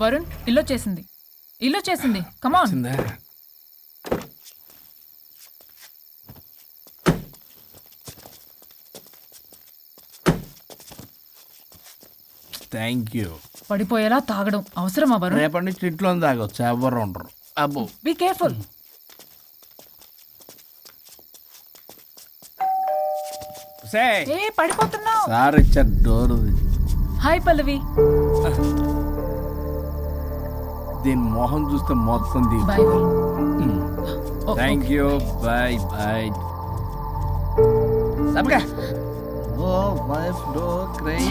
వరుణ్ ఇల్లు చేసింది కమాన్. Thank you. పడిపోయేలా తాగడం అవసరమా వరుణ్? రేపటి నుంచి ఇంట్లో తాగొచ్చు, ఎవరు ఉండరు. అబ్బో బీ కేర్ఫుల్. ఏ పడిపోతున్నావు. సార్ ఇచ్చారు డోర్. హాయ్ పల్లవి. దీని మొహం చూస్తే మొత్తం bye. Thank you. Bye bye. Oh wife డో క్రై.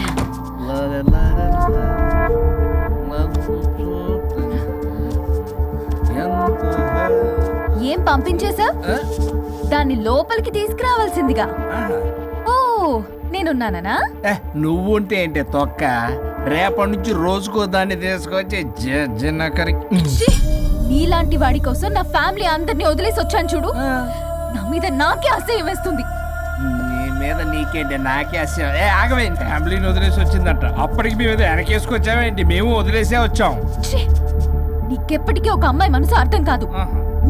ఏం పంపించేశా? దాన్ని లోపలికి తీసుకురావాల్సిందిగా. ఓ నేనున్నానా? నువ్వు ఉంటే ఏంటి తొక్క. రేపటి నుంచి రోజుకో దాన్ని తీసుకొచ్చి నీలాంటి వాడి కోసం నా ఫ్యామిలీ అందరినీ వదిలేసి వచ్చాను చూడు. నా మీద నాకే అసహ్యం వేస్తుంది. నీ మీద నీకేంటి, నాకే అసహ్యం. ఆగవేంటి, ఫ్యామిలీని వదిలేసి వచ్చిందంట. అప్పటికి మేము ఏదో వెనకేసుకొచ్చామేంటి, మేము వదిలేసే వచ్చాం. నీకెప్పటికీ ఒక అమ్మాయి మనసు అర్థం కాదు.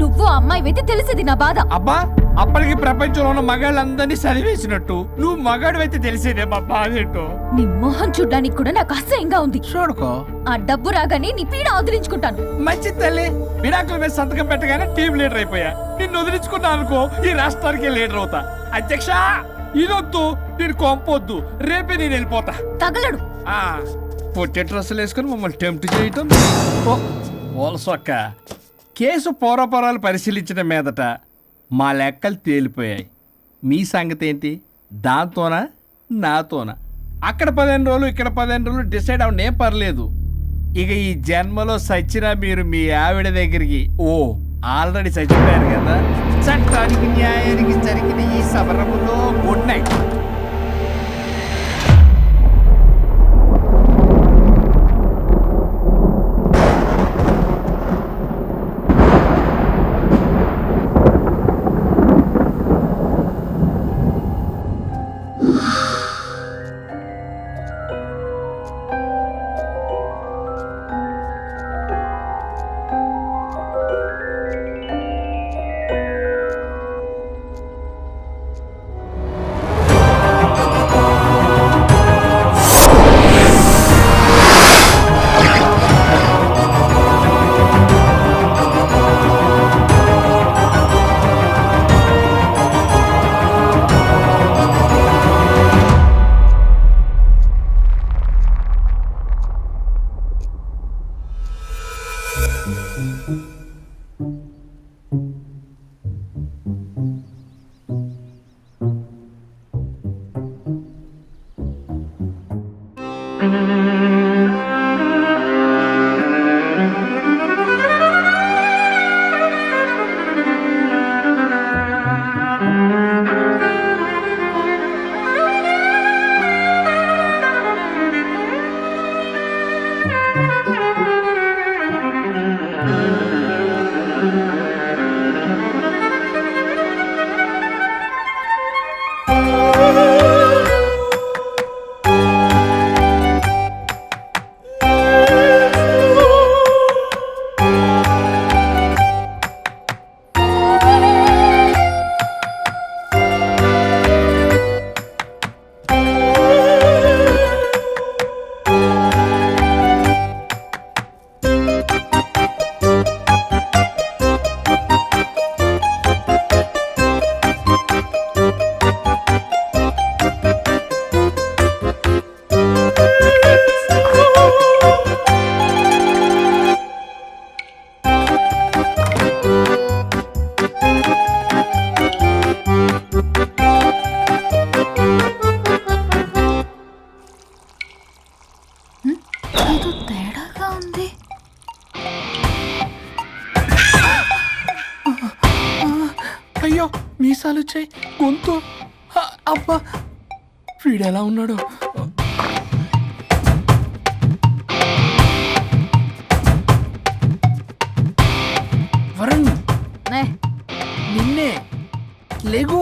నువ్వు అమ్మాయి అయితే తెలిసేది నా బాధ. అబ్బా, అప్పటికి ప్రపంచంలో ఉన్న మగాళ్ళందరినీ చదివేసినట్టు నువ్వు మగాడు అయితే తెలిసేదే మా బాధ ఏంటో. నీ మొహం చూడ్డానికి కూడా నాకు అసహ్యంగా ఉంది. చూడుకో, ఆ డబ్బు రాగానే నీ పీడ వదిలించుకుంటాను. మంచి తల్లి. విడాకుల మీద సంతకం పెట్టగానే టీం లీడర్ అయిపోయా. నిన్ను వదిలించుకున్నా అనుకో, ఈ రాష్ట్రానికి లీడర్ అవుతా. అధ్యక్ష ఇదొద్దు, నేను కొంపొద్దు, రేపే నేను వెళ్ళిపోతా. తగలడు. పొట్టె డ్రెస్సులు వేసుకుని మమ్మల్ని టెంప్ట్ చేయటం. ఓల్సొక్క కేసు పూర్వపరాలు పరిశీలించిన మీదట మా లెక్కలు తేలిపోయాయి. మీ సంగతి ఏంటి? దాంతోనా నాతోనా? అక్కడ 15 రోజులు ఇక్కడ 15 రోజులు డిసైడ్ అవనేం పర్లేదు. ఇక ఈ జన్మలో సచ్చినా మీరు మీ ఆవిడ దగ్గరికి ఆల్రెడీ చచ్చిపోయారు కదా. చట్టానికి న్యాయానికి జరిగిన ఈ సమరములో గుడ్ నైట్. అయ్యో మీసాలు వచ్చాయి, గొంతు. అబ్బా వీడు ఎలా ఉన్నాడు? వరుణ్ నిన్నే లేగు.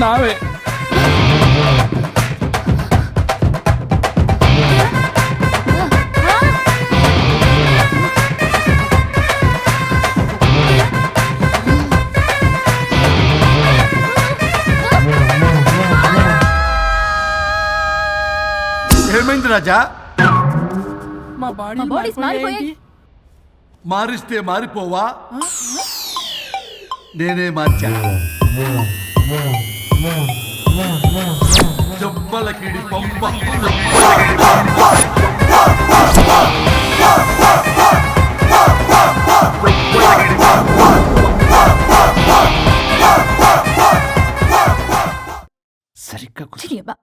నావే. ఏమైంది రాజా? మా మా బాడీస్ మారిపోయాయి. మారిస్తే మారిపోవా? నేనే మార్చా. జబ్బలకిడి పంప. సరిగ్గా కూర్చో. చిరియబ్బా.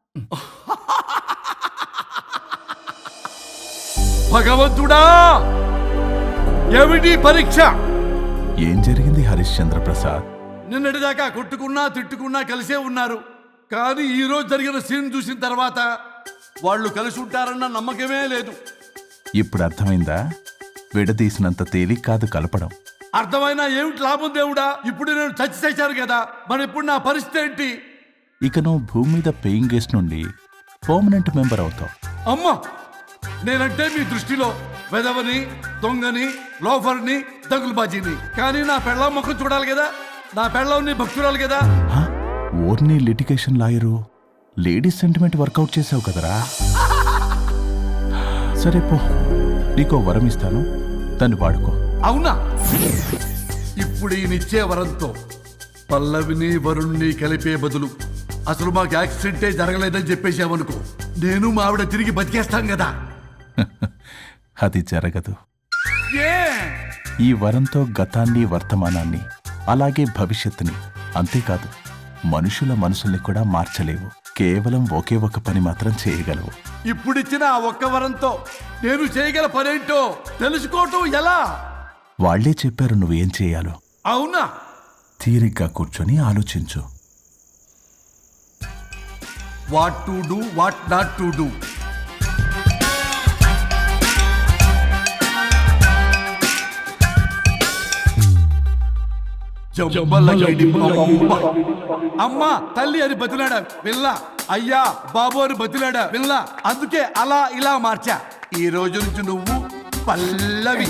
భగవంతుడా, ఏమిటి పరీక్ష? ఏం జరిగింది హరిశ్చంద్ర ప్రసాద్? నిన్నటిదాకా కొట్టుకున్నా తిట్టుకున్నా కలిసే ఉన్నారు. కానీ ఈ రోజు జరిగిన సీన్ చూసిన తర్వాత వాళ్ళు కలిసి ఉంటారన్న నమ్మకమే లేదు. ఇప్పుడు అర్థమైందా? విడదీసినంత తేలిక కాదు కలపడం. అర్థమైనా ఏమిటి లాభం దేవుడా? ఇప్పుడు నేను చచ్చి చేశాను కదా, మరి ఇప్పుడు నా పరిస్థితి ఏంటి? ఇక నువ్వు భూమి మీద పేయింగ్ గెస్ట్ నుండి పర్మనెంట్ మెంబర్ అవుతావు. అమ్మా, నేనంటే మీ దృష్టిలో వెదవని, దొంగని, లోఫర్ని, దగులుబాజీని. కానీ నా పెళ్ళం ముఖం చూడాలి కదా, నా పెళ్ళం నీ భక్తురాలు కదా. హ? ఓర్ని litigation lawyer, ladies sentiment work out చేసావు కదరా. సరే పో, నీకో వరం ఇస్తాను, దాన్ని వాడుకో. అవునా? ఇప్పుడు ఈయనిచ్చే వరంతో పల్లవిని వరుణ్ణి కలిపే బదులు అసలు మాకు యాక్సిడెంటే జరగలేదని చెప్పేసామనుకో, నేను మా ఆవిడ తిరిగి బతికేస్తాం కదా. అది జరగదు. ఏ? ఈ వరంతో గతాన్ని, వర్తమానాన్ని, అలాగే భవిష్యత్తుని, అంతేకాదు మనుషుల మనసుల్ని కూడా మార్చలేవు. కేవలం ఒకే ఒక పని మాత్రం చేయగలవు. ఇప్పుడిచ్చిన ఆ ఒక్క వరంతో నేను చేయగల పనేంటో తెలుసుకోవటం ఎలా? వాళ్లే చెప్పారు నువ్వేం చేయాలో. అవునా? తీరిగ్గా కూర్చొని ఆలోచించు. What to do, what not to do. అమ్మా తల్లి అని బతిలాడా పిల్ల, అయ్యా బాబు అని బతిలాడా పిల్ల. అందుకే అలా ఇలా మార్చా. ఈ రోజు నుంచి నువ్వు పల్లవి,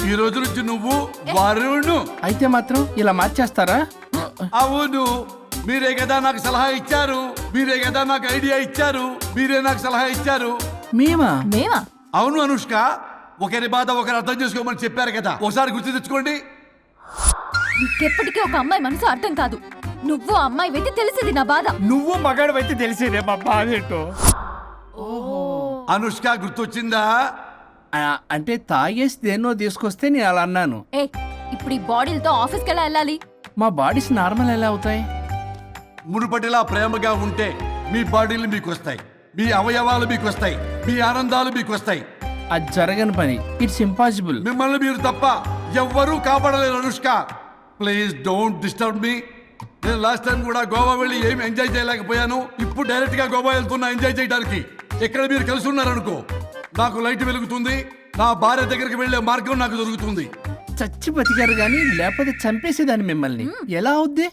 ఈ రోజు నుంచి నువ్వు వరుణు. అయితే మాత్రం ఇలా మార్చేస్తారా? అవును, మీరే కదా నాకు సలహా ఇచ్చారు, మీరే కదా నాకు ఐడియా ఇచ్చారు, మీరే నాకు సలహా ఇచ్చారు. మేమా? మేమా? అవును అనుష్క, ఒకరి బాధ ఒకరు అర్థం చేసుకోమని చెప్పారు కదా, ఒకసారి గుర్తు తెచ్చుకోండి. ఇంకెప్పటికీ ఒక అమ్మాయి మనసు అర్థం కాదు. నువ్వు ఆ అమ్మాయి వెతి తెలిసేది నా బాధ. నువ్వు మగాడు అయితే తెలిసేదే మా బాధ ఏంటో. అనుష్క గుర్తొచ్చిందా? అంటే తాగేసి దేన్నో తీసుకొస్తే నేను అలా అన్నాను. ఏ, ఇప్పుడు ఈ బాడీలతో ఆఫీస్కి ఎలా వెళ్ళాలి? మా బాడీస్ నార్మల్ ఎలా అవుతాయి? మునుపటిలా ప్రేమగా ఉంటే మీ బాడీలు మీకు వస్తాయి, మీ అవయవాలు మీకు వస్తాయి, మీ ఆనందాలు మీకు వస్తాయి. అది జరగని పని. It's impossible. మిమ్మల్ని మీరు తప్ప ఎవ్వరూ కాపాడలేరు Anushka. Please don't disturb me. నేను లాస్ట్ టైం కూడా గోవా వెళ్ళి ఏమి ఎంజాయ్ చేయలేకపోయాను. ఇప్పుడు డైరెక్ట్ గా గోవా వెళ్తున్నా ఎంజాయ్ చేయడానికి. ఇక్కడ మీరు కలిసి ఉన్నారనుకో, నాకు లైట్ వెలుగుతుంది, నా భార్య దగ్గరికి వెళ్లే మార్గం నాకు దొరుకుతుంది. చచ్చి బతికారు గాని లేకపోతే చంపేసేదాన్ని మిమ్మల్ని. ఎలా అవుద్ది?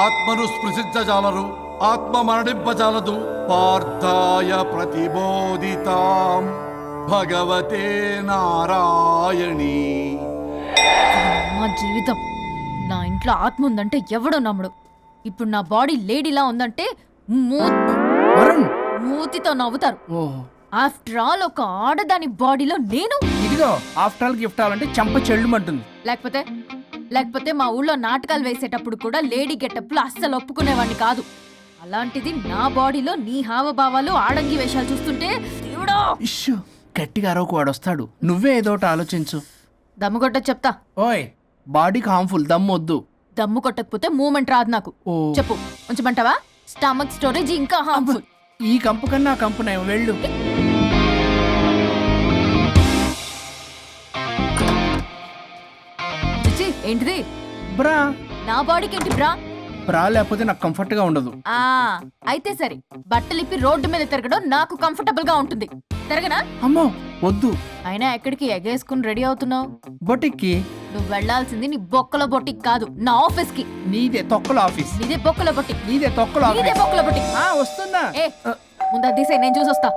ఆత్మను స్పృశించజాలరు, ఆత్మ మరణింపజాలదు. పార్థాయ ప్రతిబోధితాం భగవతే నారాయణి. మా జీవితం, నా ఇంట్లో ఆత్మ ఉందంటే ఎవడో నమ్ముడు. ఇప్పుడు నా బాడీ లేడీలా ఉందంటే వరుణ్, మూతితో నవ్వుతారు. ఓహో, ఆఫ్టర్ ఆల్ ఒక ఆడదాని బాడీలో నేను. ఇదిగో ఆఫ్టర్ ఆల్ గిఫ్ట్ అవ్వాలంటే చంప చెల్లుమంటుంది. లేకపోతే మా ఊళ్ళో నాటకాలు వేసేటప్పుడు కూడా లేడీ గెటప్లు అస్సలు ఒప్పుకునేవాడిని కాదు. అలాంటిది నా బాడీలో నీ హావభావాలు, ఆడంగి వేషాలు చూస్తుంటే దేవుడా. ఇష్యూ, గట్టిగా అరవకు, వాడు వస్తాడు. నువ్వే ఏదో ఒకటి ఆలోచించు. దమ్ము కొట్ట చెప్తా. ఓయ్, బాడీకి హార్మ్ఫుల్, దమ్ము వద్దు. దమ్ము కొట్టకపోతే మూమెంట్ రాదు నాకు. ఓ. చెప్పు, ఉంచమంటావా? స్టమక్ స్టోరేజ్ ఇంకా హార్మ్ఫుల్. ఈ కంపు కన్నా ఆ కంపు నయం, వెళ్ళు. చిచి, ఏంటిది? బ్రా. నా బాడీకి ఏంటి బ్రా? బ్రా లేకపోతే నాకు కంఫర్ట్ గా ఉండదు. ఆ అయితే సరే, బట్టలిప్పి రోడ్డు మీద తిరగడం నాకు కంఫర్టబుల్ గా ఉంటుంది. తిరగనా? అమ్మో, వద్దు. అయినా ఎక్కడికి ఎగేసుకుని రెడీ అవుతున్నావు? బొటిక్కి. నువ్వు వెళ్ళాల్సింది నీ బొక్కల బొట్టికి కాదు, నా ఆఫీస్ కి. నీదే తొక్కల ఆఫీస్. నీదే బొక్కల బొట్టికి. నీదే తొక్కల నీదే ఆఫీస్. బొక్కల బొట్టికి. వస్తుందా? ఏ ముందు అది తీసేయ్, నేను చూసొస్తా.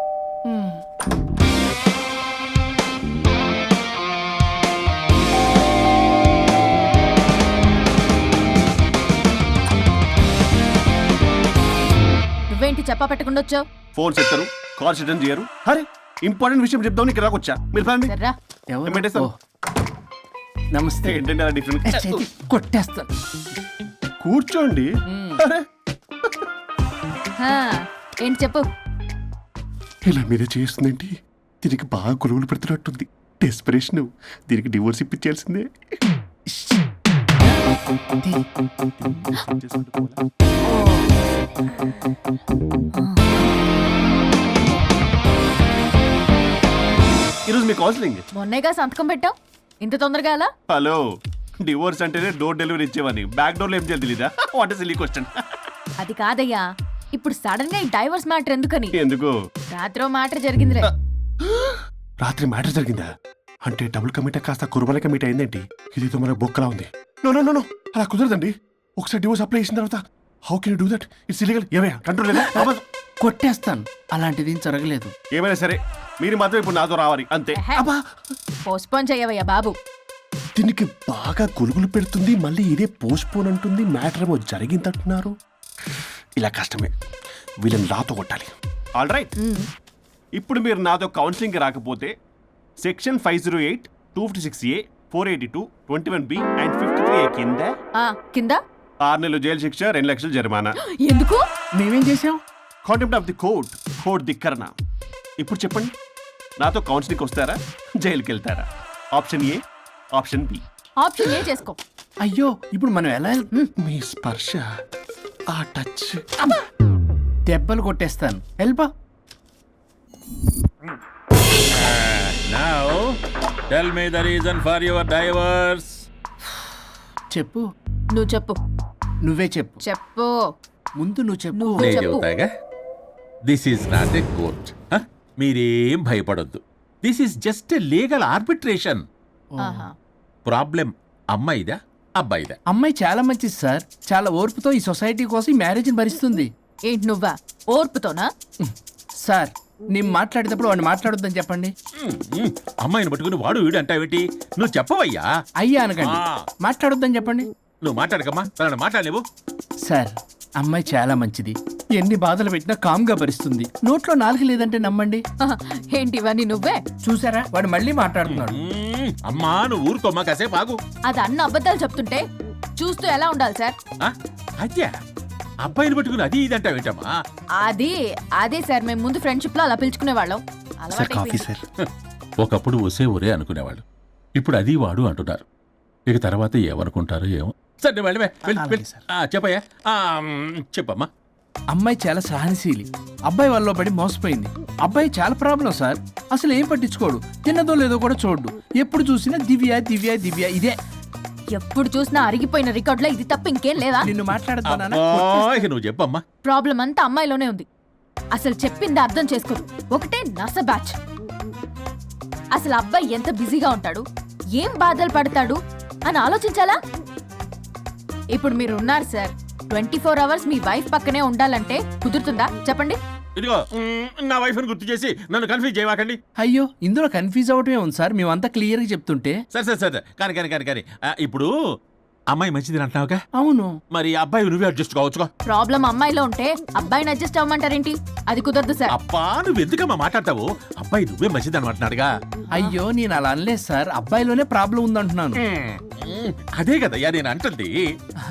నువ్వేంటి చెప్పా పెట్టకుండా వచ్చావు? ఫోన్ చెప్తారు, కాల్ అటెండ్ చేయరు. అరే ఇంపార్టెంట్ విషయం చెప్దాం ఇక్కడ రాకొచ్చా. మీరు ఫ్యామిలీ సర్రా. ఎవరు? పెట్టేస్తాం. నమస్తే. ఏంటంటే అలా డిఫరెంట్. చేతి కొట్టేస్తాను. కూర్చోండి. అరే హా, ఏంటి చెప్పు. ఇలా మీరే చేస్తుందేంటి? దీనికి బాగా గొలుగులు పెడుతున్నట్టుంది. డెస్పరేషన్. దీనికి డివోర్స్ ఇప్పించాల్సిందే. ఈరోజు మీ కౌన్సిలింగ్. మొన్నేగా సంతకం పెట్టావు, ఇంత తొందరగా అలా? హలో, డివోర్స్ అంటేనే డోర్ డెలివరీ ఇచ్చేవాని. బ్యాక్ డోర్ లో ఏం చేయాలి తెలీదా? What is silly question. అది కాదయ్యా, ఇప్పుడు సడన్ గా ఈ డైవర్స్ మ్యాటర్ ఎందుకని? ఎందుకు? రాత్రో మ్యాటర్ జరిగిందిలే. రాత్రి మ్యాటర్ జరిగిందా? అంటే డబుల్ కమిట్ కాస్త కుర్బల కమిట్ అయిందేంటి? ఇది మన బొక్కలా ఉంది. నో నో నో నో, అలా కుదరదండి. ఒకసారి డివోర్స్ అప్లై చేసిన తర్వాత how can you do that? It's illegal. ఏమయ్యా కంట్రోల్ లేదా? కొట్టేస్తాను. అలాంటిది జరగలేదు. ఏమైనా సరే మీరు మాత్రం ఇప్పుడు నాతో రావాలి అంతే. పోస్ట్పోన్ చేయవయ్యా బాబు. దీనికి బాగా గొలుగులు పెడుతుంది, మళ్ళీ ఇదే పోస్ట్ పోన్ అంటుంది. మ్యాటర్ ఏమో జరిగిందంటున్నారు. ఇలా కష్టమే. వీళ్ళని నాతో కొట్టాలి. ఆల్ రైట్, ఇప్పుడు మీరు నాతో కౌన్సిలింగ్ రాకపోతే section 508, 256A, 482, 21B and 53A కింద కింద 6 నెలలు జైలు శిక్ష, 2 లక్షలు జరిమానా. ఎందుకు? మేమేం చేసాం? Contempt of the court, court ధిక్కరణ. ఇప్పుడు చెప్పండి, నాతో కౌన్సిలింగ్ వస్తారా, జైలుకి వెళ్తారా? Option A, option B. Option A చేసుకో. అయ్యో, ఇప్పుడు మనం ఎలా మీ స్పర్శ, ఆ టచ్. దెబ్బలు కొట్టేస్తాను. వెళ్ళిపో. Now, tell me the reason for your divorce. చెప్పు. నువ్వు చెప్పు. నువ్వే చెప్పు. చెప్పు. ముందు నువ్వు చెప్పు. నువ్వు నేను చెప్పు. చెబుతాగా. This is not a court. మీరేం భయపడొద్దు. This is just a legal arbitration. ఆహా. ప్రాబ్లం అమ్మాయిదా అబ్బాయిదా? అమ్మాయి చాలా మంచిది సార్. చాలా ఓర్పుతో ఈ సొసైటీ కోసం ఈ మ్యారేజ్ని భరిస్తుంది. ఏంటి నువ్వా ఓర్పుతోనా? సార్, నేను మాట్లాడేటప్పుడు వాడిని మాట్లాడొద్దని చెప్పండి. అమ్మాయిని పట్టుకుని వాడు వీడు అంటావేంటి? నువ్వు చెప్పవయ్యా. అయ్యా అనకండి. ఆ. మాట్లాడొద్దని చెప్పండి. నువ్వు మాట్లాడకమ్మా, తనని మాట్లాడలేవు. సార్, అమ్మాయి చాలా మంచిది. ఎన్ని బాధలు పెట్టినా కామ్గా భరిస్తుంది. నోట్లో నాలుగు లేదంటే నమ్మండి. ఆహా. ఏంటి ఇవన్నీ నువ్వే? చూసారా, వాడు మళ్ళీ మాట్లాడుతున్నాడు. అమ్మా నువ్వు ఊరుకోమ్మా, కాసేపు ఆగు. అది అన్న అబద్ధాలు చెప్తుంటే చూస్తూ ఎలా ఉండాలి సార్? అద్యా అబ్బాయిని పట్టుకుని అది ఇది అంటావేంటమ్మా? అదే సార్, మేము ముందు ఫ్రెండ్షిప్ లో అలా పిలుచుకునే వాళ్ళం. Sir coffee sir. ఒకప్పుడు ఒసే ఒరే అనుకునేవాళ్ళు, ఇప్పుడు అది వాడు అంటున్నారు. ఇక తర్వాత ఏమనుకుంటారో ఏమో. సరే నువ్వు వెళ్ళవే, వెళ్ళు, అలాగే వెళ్ళు. సార్. చెప్పయ్యా. చెప్పమ్మా. అమ్మాయి చాలా సహనశీలి. అబ్బాయి వల్ల పడి మోసపోయింది. అబ్బాయి చాలా ప్రాబ్లం సార్. అసలు ఏం పట్టించుకోడు. తిన్నదో లేదో కూడా చూడు. ఎప్పుడు చూసినా దివ్య దివ్య దివ్య ఇదే. ఎప్పుడు చూసినా అరిగిపోయిన రికార్డులో ఇది తప్ప ఇంకేం లేదా? నిన్ను మాట్లాడుతున్నా. అబ్బా, ఇక నువ్వు చెప్పమ్మా. ప్రాబ్లం అంతా అమ్మాయిలోనే ఉంది. అసలు చెప్పింది అర్థం చేసుకోదు. ఒకటే నస బ్యాచ్. అసలు అబ్బాయి ఎంత బిజీగా ఉంటాడు, ఏం బాధలు పడతాడు అని ఆలోచించాలా? ఇప్పుడు మీరు ఉన్నారు సార్, 24 hours మీ వైఫ్ పక్కనే ఉండాలంటే కుదురుతుందా చెప్పండి? ఇదిగో నా వైఫ్ ని గుర్తు చేసి నన్ను కన్ఫ్యూజ్ చేయవాకండి. అయ్యో, ఇందులో కన్ఫ్యూజ్ అవటమే ఉంది సార్. మేమంతా క్లియర్గా చెప్తుంటే. సరే కానీ ఇప్పుడు అమ్మాయి మంచిది అంటున్నావుగా, అవును. మరి అబ్బాయి నువ్వే అడ్జస్ట్ కావచ్చుగా. ప్రాబ్లం అమ్మాయిలో ఉంటే అబ్బాయిని అడ్జస్ట్ అవ్వమంటారేంటి? అది కుదరదు సార్. అబ్బా నువ్వు ఎందుకమ్మా మాట్లాడతావు? అబ్బాయి నువ్వే మంచిది అనమాటున్నాడుగా. అయ్యో, నేను అలా అనలేదు సార్. అబ్బాయిలోనే ప్రాబ్లం ఉందంటున్నాను. అదే కదయ్యా నేను అంటుంది.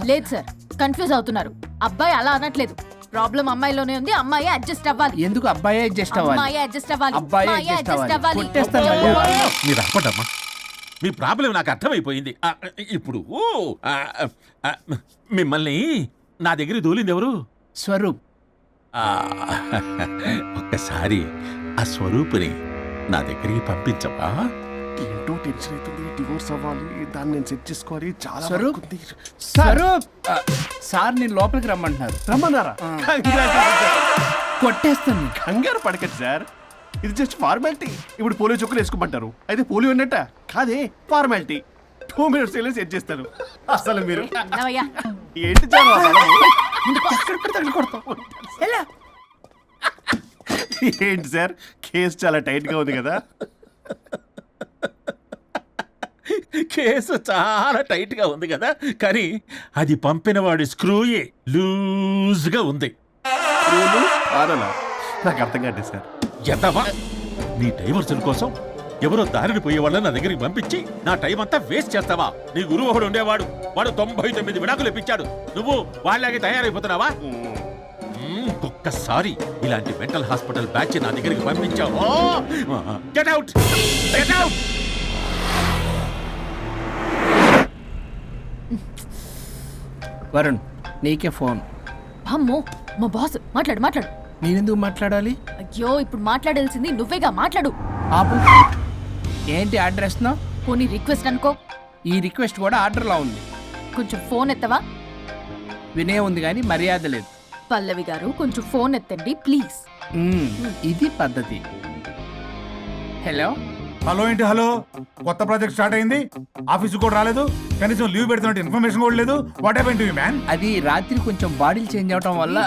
లేదు సార్, కన్ఫ్యూజ్ అవుతున్నారు. అబ్బాయి అలా అనట్లేదు. ప్రాబ్లం అమ్మాయిలోనే ఉంది. అమ్మాయి అడ్జస్ట్ అవ్వాలి. ఎందుకు అబ్బాయి అడ్జస్ట్ అవ్వాలి? అమ్మాయి అడ్జస్ట్ అవ్వాలి. అబ్బాయి అమ్మాయి adjust adjust అవ్వాలి. అవ్వాలి. కొట్టేస్తాను మళ్ళీ. మీరు అప్పటమ్మా, మీ ప్రాబ్లం నాకు అర్థమైపోయింది. ఇప్పుడు మిమ్మల్ని నా దగ్గర దూలింది ఎవరు? స్వరూప్. ఆ, ఒక్కసారి ఆ స్వరూపుని నా దగ్గరికి పంపించవా? ఏంటో టెన్షన్ అవుతుంది. డివోర్స్ అవ్వాలి, దాన్ని నేను సెట్ చేసుకోవాలి. చాలా స్వరూప్. వర్క్ ఉంది. స్వరూప్. సార్, నేను లోపలికి రమ్మంటున్నారు. రమ్మన్నారా? కొట్టేస్తాను. కంగారు పడకండి సార్. ఇది జస్ట్ ఫార్మాలిటీ. ఇప్పుడు పోలియో చుక్కలు వేసుకోమంటారు, అయితే పోలియో ఉన్నట్ట కాదే, ఫార్మాలిటీ. 2 minutes వెళ్ళి సెట్ చేస్తారు. అసలు మీరు నవయ్యా ఏంటి జాను ఆ బలము? ఎక్కడ పడితే అక్కడ కొడతాం. ఎలా? ఏంటి సార్, కేసు చాలా టైట్ గా ఉంది కదా? కేసు చాలా టైట్ గా ఉంది కదా, కానీ అది పంపిన వాడి స్క్రూయే లూజ్ గా ఉంది. రూలు ఆనలా? నాకు అర్థం కాదు సార్. ఎంతవా నీ డైవర్సన్ కోసం ఎవరో దారిని పోయే వాళ్ళని నా దగ్గరికి పంపించి నా టైం అంతా వేస్ట్ చేస్తావా? నీ గురువు ఒకడు ఉండేవాడు, వాడు 99 విడాకులు ఇప్పించాడు. నువ్వు వాళ్ళలాగే తయారైపోతున్నావా? ఒక్కసారి ఇలాంటి మెంటల్ హాస్పిటల్ బ్యాచ్ నా దగ్గరికి పంపించావు, get out, get out. Varun, నీకే ఫోన్. అమ్మో మా బాస్. మాట్లాడు మాట్లాడు. నేనెందుకు మాట్లాడాలి? అయ్యో ఇప్పుడు మాట్లాడాల్సింది నువ్వేగా, మాట్లాడు. ఆపు. ఏంటి ఆర్డర్ ఇస్తున్నావు? పోనీ రిక్వెస్ట్ అనుకో. ఈ రిక్వెస్ట్ కూడా ఆర్డర్లో ఉంది. కొంచెం ఫోన్ ఎత్తవా? వినే ఉంది కానీ మర్యాద లేదు. పల్లవి గారు కొంచెం ఫోన్ ఎత్తండి ప్లీజ్. ఇది పద్ధతి. హలో. హలో ఏంటి హలో? కొత్త ప్రాజెక్ట్ స్టార్ట్ అయింది, ఆఫీస్ కూడా రాలేదు, కనీసం లీవ్ పెడుతున్నట్టు ఇన్ఫర్మేషన్ కూడా లేదు. What happen to you man? అది రాత్రి కొంచెం బాడీలు చేంజ్ అవటం వల్ల.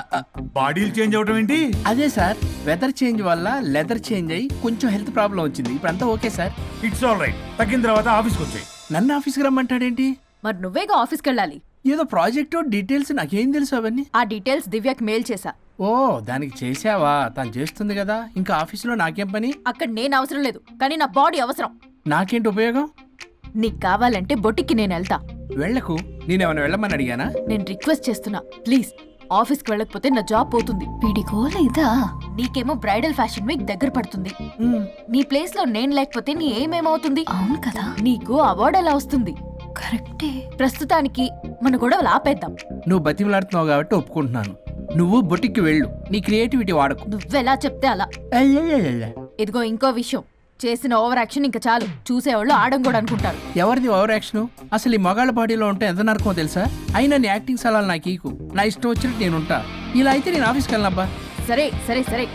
బాడీలు చేంజ్ అవటం ఏంటి? అదే సార్, వెదర్ చేంజ్ వల్ల లెదర్ చేంజ్ అయ్యి కొంచెం హెల్త్ ప్రాబ్లం వచ్చింది. ఇప్పుడు అంతా okay sir. It's all right. తగ్గిన తర్వాత ఆఫీస్కి వచ్చాయి. నన్ను ఆఫీస్కి రమ్మంటాడేంటి? మరి నువ్వేగా ఆఫీస్కి వెళ్ళాలి. ఏదో ప్రాజెక్టు డీటెయిల్స్ నాకేం తెలుసు అవన్నీ. ఆ డీటెయిల్స్ దివ్యకి మెయిల్ చేశా. ఓ, దానికి చేసావా? తను చేస్తుంది కదా, ఇంకా ఆఫీసులో నాకేం పని? అక్కడ నేను అవసరం లేదు, కానీ నా బాడీ అవసరం. నాకేంటి ఉపయోగం? నీకు కావాలంటే బొటిక్కి నేను వెళ్తా. వెళ్ళకు. నేనేమైనా వెళ్ళమని అడిగానా? నేను రిక్వెస్ట్ చేస్తున్నా ప్లీజ్. ఆఫీస్కి వెళ్ళకపోతే నా జాబ్ పోతుంది. వీడికో లేదా? నీకేమో బ్రైడల్ ఫ్యాషన్ వీక్ దగ్గర పడుతుంది. నీ ప్లేస్ లో నేను లేకపోతే నీ ఏమేమవుతుంది? అవును కదా. నీకు అవార్డు ఎలా వస్తుంది? కరెక్టే. ప్రస్తుతానికి మన గొడవలు ఆపేద్దాం. నువ్వు బతిమలాడుతున్నావు కాబట్టి ఒప్పుకుంటున్నాను. నువ్వు బొటిక్కి వెళ్ళు, నీ క్రియేటివిటీ వాడకు. నువ్వెలా చెప్తే అలా. ఇదిగో ఇంకో విషయం, చేసిన ఓవర్ యాక్షన్ ఇంకా చాలు. చూసేవాళ్ళు ఆడం కూడా అనుకుంటారు. ఎవరిది ఓవర్ యాక్షన్? అసలు ఈ మగాళ్ళ బాడీలో ఉంటే ఎంత నరకమో తెలుసా? అయినా నీ యాక్టింగ్ సలాలు నాకు ఈకు. నా ఇష్టం వచ్చినట్టు నేను ఉంటా. ఇలా అయితే నేను ఆఫీస్కి వెళ్ళనబ్బా. సరే సరే సరే.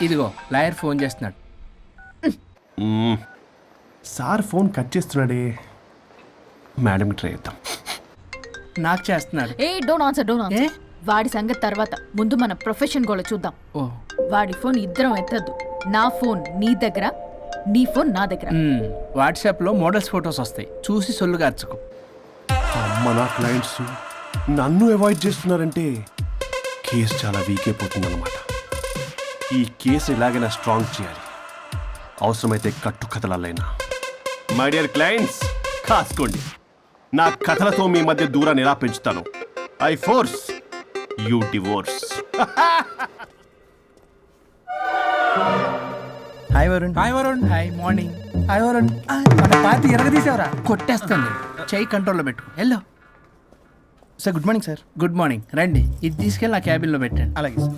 ఇదిగో లాయర్ ఫోన్ చేస్తున్నాడు. సార్ ఫోన్ కట్ చేస్తున్నాడే. మేడం ట్రై చేద్దాం. నాకు చేస్తున్నాడు. ఏ డోంట్ ఆన్సర్, డోంట్ ఏ? ఆన్సర్. వాడి సంగతి తర్వాత, ముందు మన ప్రొఫెషన్ కూడా చూద్దాం. ఓ. వాడి ఫోన్ ఇద్దరం ఎత్తద్దు. నా ఫోన్ నీ దగ్గర, నీ ఫోన్ నా దగ్గర. వాట్సాప్లో మోడల్స్ ఫొటోస్ వస్తాయి, చూసి సొల్లుగా అర్చుకో. అమ్మ, నా క్లయింట్స్ నన్ను అవాయిడ్ చేస్తున్నారంటే కేసు చాలా వీక్ అయిపోతుందన్నమాట. ఈ కేసు ఎలాగైనా స్ట్రాంగ్ చేయాలి, అవసరమైతే కట్టు కథలైనా. మై డియర్ క్లయింట్స్, కాసుకోండి. నా కథలతో మీ మధ్య దూరాన్ని ఎలా పెంచుతాను. I force you divorce. Hi Varun. Hi Varun. Hi morning. Hi Varun. మన పార్టీ ఎరగదీసావరా? కొట్టేస్తాను. చెయ్యి కంట్రోల్లో పెట్టు. Hello sir. Good morning sir. Good morning. రండి, ఇది తీసుకెళ్ళి నా క్యాబిన్లో పెట్టండి. అలాగే sir.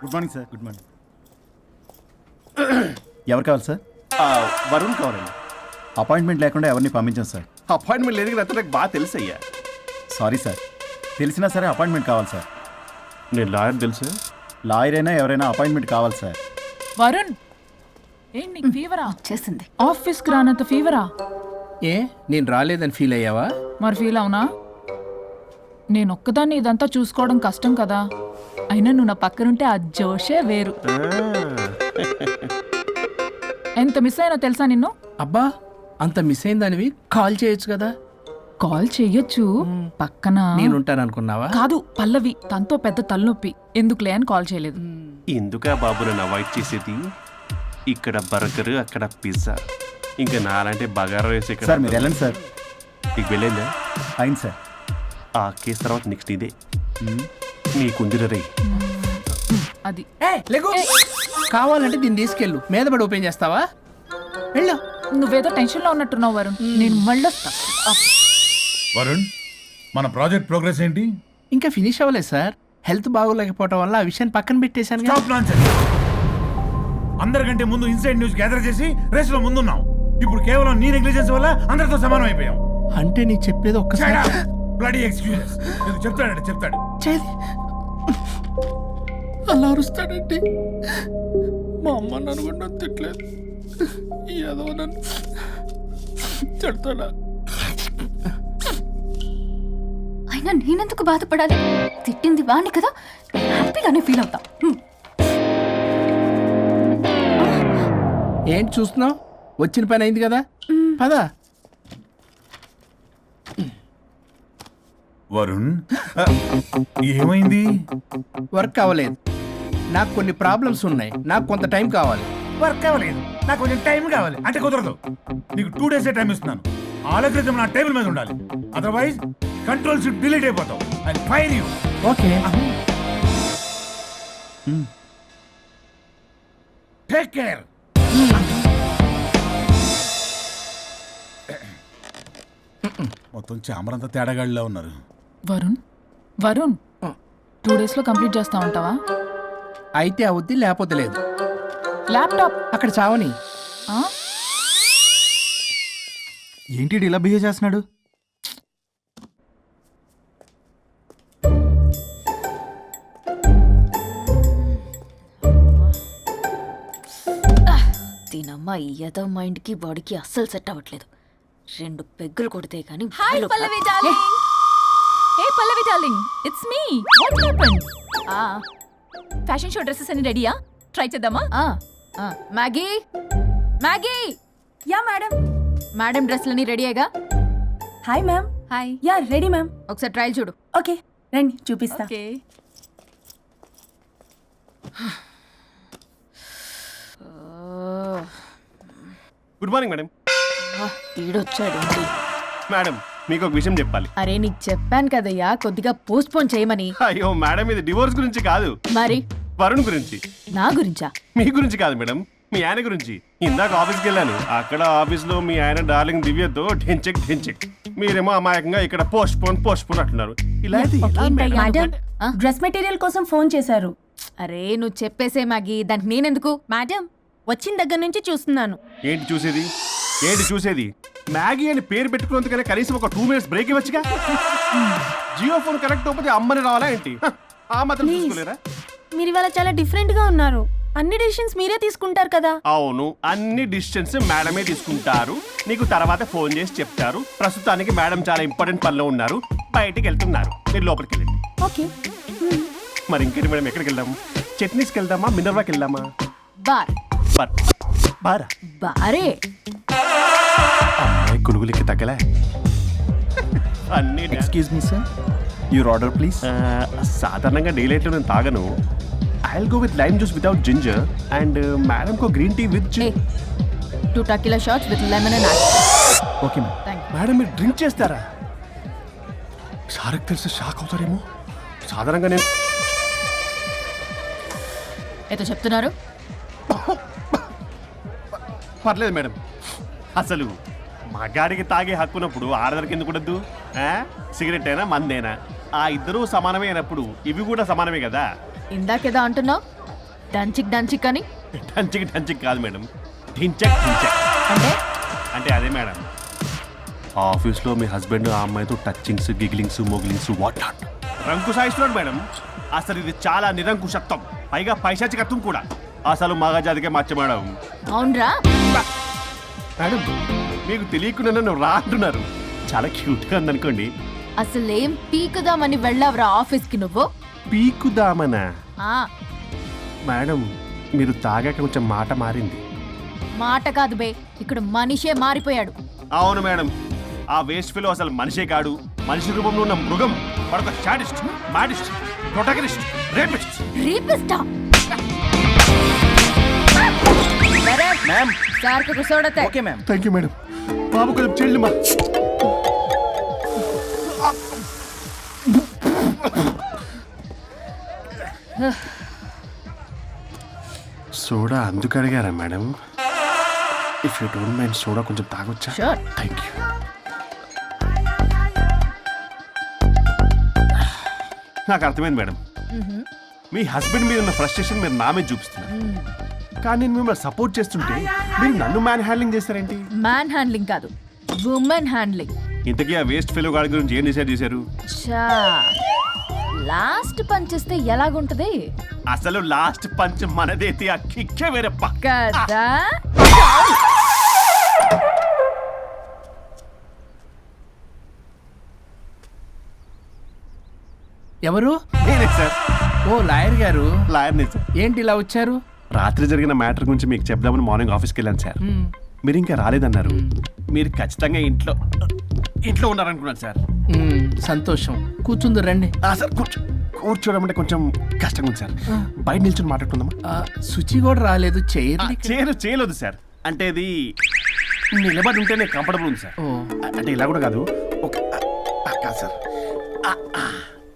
Good morning sir. Good morning. ఎవరు కావాలి సార్? వరుణ్ కావాలండి. అపాయింట్మెంట్ లేకుండా ఎవరిని పంపించాను సార్. అపాయింట్మెంట్ లేదు కదా, నాకు బాగా తెలుసు అయ్యా. సారీ సార్, తెలిసినా సరే అపాయింట్మెంట్ కావాలి సార్. నేను లాయర్ తెలుసు. లాయర్ అయినా ఎవరైనా అపాయింట్మెంట్ కావాలి సార్. వరుణ్, ఏంటి నీకు ఫీవరా? చేసింది. ఆఫీస్కి రానంత ఫీవరా? ఏ, నేను రాలేదని ఫీల్ అయ్యావా? మరి ఫీల్ అవునా? నేను ఒక్కదాన్ని ఇదంతా చూసుకోవడం కష్టం కదా. అయినా నువ్వు నా పక్కనుంటే ఆ జోషే వేరు. ఎంత మిస్ అయినా తెలుసా నిన్ను? అబ్బా, అంత మిస్ అయిందానివి కాల్ చేయొచ్చు కదా. కాల్ చెయ్యొచ్చు, పక్కన నేనుంటాను అనుకున్నావా? కాదు, పల్లవి. తనతో పెద్ద తలనొప్పి, ఎందుకులే అని కాల్ చేయలేదు. ఎందుకా బాబు నన్ను అవాయిడ్ చేసేది? ఇక్కడ బర్గర్, అక్కడ పిజ్జా, ఇంకా నాలంటే బగారా వేసి ఇక్కడ. సార్ మీరు వెళ్ళండి సార్. నీకు వెళ్ళిందా? అయింది సార్. ఆ కేసు తర్వాత నెక్స్ట్ ఇదే నీకుంది రే. అది లేకు. కావాలంటే దీన్ని తీసుకెళ్ళు, మీద పడి ఓపెన్ చేస్తావా? వెళ్ళు. నువ్వేదో టెన్షన్లో ఉన్నట్టున్నావు వరుణ్. నేను మళ్ళొస్తా. వరుణ్, మన ప్రాజెక్ట్ ప్రోగ్రెస్ ఏంటి? ఇంకా ఫినిష్ అవ్వలేదు సార్. హెల్త్ బాగోలేకపోవడం వల్ల ఆ విషయాన్ని పక్కన పెట్టేశాను. Stop nonsense. అందరికంటే ముందు ఇన్సైడ్ న్యూస్ గ్యాదర్ చేసి రేస్ లో ముందున్నాం. ఇప్పుడు కేవలం నీ నెగ్లిజెన్స్ వల్ల అందరితో సమానం అయిపోయాం. అంటే నీ చెప్పేది ఒక్కసారి బ్లడీ ఎక్స్క్యూజెస్ నీకు చెప్తాడు చేది అలా అరుస్తాడండి. మా అమ్మ నన్ను కూడా నన్ను తిట్టలేదు, ఏదో నన్ను తిడతాడా? అయినా నేనెందుకు బాధపడాలి? తిట్టింది వాణ్ణి కదా, హ్యాపీగానే ఫీల్ అవుతా. ఏంటి చూస్తున్నావు? వచ్చిన పని అయింది కదా, పదా. వరుణ్ ఏమైంది? వర్క్ అవ్వలేదు, నాకు కొన్ని ప్రాబ్లమ్స్ ఉన్నాయి, నాకు కొంత టైం కావాలి. వర్క్ అవ్వలేదు, నాకు కొంచెం టైం కావాలి అంటే కుదరదు. నీకు 2 days టైం ఇస్తున్నాను. ఆలోచించడం నా టేబుల్ మీద ఉండాలి, అదర్వైజ్ కంట్రోల్ షిప్ డిలీట్ అయిపోతావు. I fire you. Okay, take care. మొత్తం చామరంతా తేడాగాడిలా ఉన్నారు. వరుణ్ 2 days లో కంప్లీట్ చేస్తా ఉంటావా? అయితే అవుద్ది, లేకపోతే లేదు. ల్యాప్టాప్ అక్కడ చావని. ఏంటి ఇలా బిహేవ్ చేస్తున్నాడు? దీనమ్మ ఈ యదో మైండ్ కి బాడీకి అస్సలు సెట్ అవ్వట్లేదు. 2 పెగ్గులు కొడితే కానీ hi Pallavi darling. Hey Pallavi darling, it's me. What happened? Fashion show dresses అన్ని రెడీయా? ట్రై చేద్దామా? Maggie Maggie. Yeah madam. Madam డ్రెస్లన్నీ రెడీ అయ్యగా? Hi ma'am. Hi. Yeah ready ma'am. ఒకసారి ట్రయల్ చూడు. ఓకే రండి చూపిస్తా. ఓకే. Good morning madam. వీడొచ్చాడు. మేడం మీకు ఒక విషయం చెప్పాలి. అరే నీకు చెప్పాను కదయ్యా కొద్దిగా పోస్ట్ పోన్ చేయమని. అయ్యో మేడం, ఇది డివోర్స్ గురించి కాదు, మరి వరుణ్ గురించి. నా గురించా? మీ గురించి కాదు మేడం, మీ ఆయన గురించి. ఇందాక ఆఫీస్కి వెళ్ళాను, అక్కడ ఆఫీస్లో మీ ఆయన డార్లింగ్ దివ్యతో ఢెంచెక్ ఢెంచెక్, మీరేమో అమాయకంగా ఇక్కడ పోస్ట్ పోన్ అంటున్నారు. ఇలా అయితే ఎలా మేడం? మేడం డ్రెస్ మెటీరియల్ కోసం ఫోన్ చేశారు. అరే నువ్వు చెప్పేసే మ్యాగీ, దానికి నేనెందుకు? మేడం వచ్చిన దగ్గర నుంచి చూస్తున్నాను. ఏంటి చూసేది? మ్యాగీ అని పేరు పెట్టుకున్నందుకనే కనీసం ఒక 2 minutes బ్రేక్ ఇవ్వచ్చుగా. జియో ఫోన్ కనెక్ట్ అవ్వకపోతే అమ్మని రావాలా ఏంటి? ఆ మాత్రం చూసుకోలేరా? మీరు ఇవాళ చాలా డిఫరెంట్ గా ఉన్నారు. అన్ని డిసిషన్స్ మీరే తీసుకుంటారు కదా. అవును, అన్ని డిసిషన్స్ మేడమే తీసుకుంటారు. నీకు తర్వాత ఫోన్ చేసి చెప్తారు. ప్రస్తుతానికి మేడం చాలా ఇంపార్టెంట్ పనిలో ఉన్నారు, బయటికి వెళ్తున్నారు. మీరు లోపలికి వెళ్ళండి. ఓకే. మరి ఇంకేంటి మేడం, ఎక్కడికి వెళ్దాం? చట్నీస్కి వెళ్దామా, మినర్వాకి వెళ్దామా? బార్. బారా? బారే. అమ్మాయి కులుగులకి తగ్గలే. అన్ని excuse me sir, your order please. సాధారణంగా డే లైట్లో నేను తాగను. I'll go with lime juice without ginger and madam కో green tea with 2 tequila shots with lemon and ice. Okay ma'am. Thank you. Madam మీరు డ్రింక్ చేస్తారా? సార్కి తెలిసి shock అవుతారేమో. సాధారణంగా నేను ఏదో చెప్తున్నారు. పర్లేదు మేడం. అసలు మగాడికి తాగే హక్కున్నప్పుడు ఆడదరికి ఎందుకు ఉండద్దు? సిగరెట్ అయినా మందేనా ఆ ఇద్దరూ సమానమే అయినప్పుడు ఇవి కూడా సమానమే కదా. ఇందాకేదో అంటున్నావు, డంచిక్ అని. డంచిక్ కాదు మేడం, ఢించక్ అంటే అంటే అదే మేడం. ఆఫీస్లో మీ హస్బెండ్ ఆ అమ్మాయితో టచ్చింగ్స్, గిగ్లింగ్స్, మోగిలింగ్స్ వాట్ నాట్ రంకు సాయిస్తున్నాడు మేడం. అసలు ఇది చాలా నిరంకుశత్వం, పైగా పైశాచికత్వం కూడా. అసలు మగజాతికే మచ్చ మేడం. అవునరా? మేడం మీకు తెలియకుండా నన్ను రా అంటున్నారు. చాలా క్యూట్గా ఉందనుకోండి. అసలేం పీకుదామని వెళ్ళావురా ఆఫీస్కి నువ్వు? పీకుదామనా? ఆ మేడం మీరు తాగాక కొంచెం మాట మారింది. మాట కాదు బే, ఇక్కడ మనిషే మారిపోయాడు. అవును మేడం, ఆ వేస్ట్ ఫెలో అసలు మనిషే కాడు, మనిషి రూపంలో ఉన్న మృగం. మరొక షాడిస్ట్, మాడిస్ట్, ప్రొటగనిస్ట్, రేపిస్ట్. రీపిస్టా? మ్యామ్. సార్కి కూర్చోడతే. Okay ma'am. Thank you madam. బాబు కొంచెం చెల్లి మా సోడా అందుకు అడిగారా madam? If you don't mind soda కొంచెం తాగొచ్చా? Sure. Thank you. నాకు అర్థమైంది మేడం. మీ హస్బెండ్ మీద ఉన్న ఫ్రస్ట్రేషన్ మీరు నా మీద చూపిస్తున్నారు. కానీ నేను మిమ్మల్ని సపోర్ట్ చేస్తుంటే మీరు నన్ను మ్యాన్ హ్యాండ్లింగ్ చేస్తారేంటి? మ్యాన్ హ్యాండ్లింగ్ కాదు, ఉమెన్ హ్యాండ్లింగ్. ఇంతకీ ఆ వేస్ట్ ఫెలో గాడి గురించి ఏం డిసైడ్ చేశారు? చా లాస్ట్ పంచ్ ఇస్తే ఎలాగుంటది అసలు లాస్ట్ పంచ్ మనదైతే ఆ కిక్కే వేరే పక్క. కదా? ఎవరు? నేనే సార్. ఓ లాయర్ గారు. లాయర్నే సార్. ఏంటి ఇలా వచ్చారు? రాత్రి జరిగిన మ్యాటర్ గురించి మీకు చెప్దామని మార్నింగ్ ఆఫీస్కి వెళ్ళాను సార్. మీరు ఇంకా రాలేదన్నారు. మీరు ఖచ్చితంగా ఇంట్లో ఉన్నారనుకున్నాను సార్. సంతోషం. కూర్చుంది రండి. సార్ కూర్చోవడం అంటే కొంచెం కష్టంగా ఉంది సార్. బయట నిల్చొని మాట్లాడుకుందామా? శుచి కూడా రాలేదు. చేయలేదు సార్. అంటే ఇది నిలబడి ఉంటేనే కంఫర్టబుల్ ఉంది సార్. అంటే ఇలా కూడా కాదు. కాదు సార్,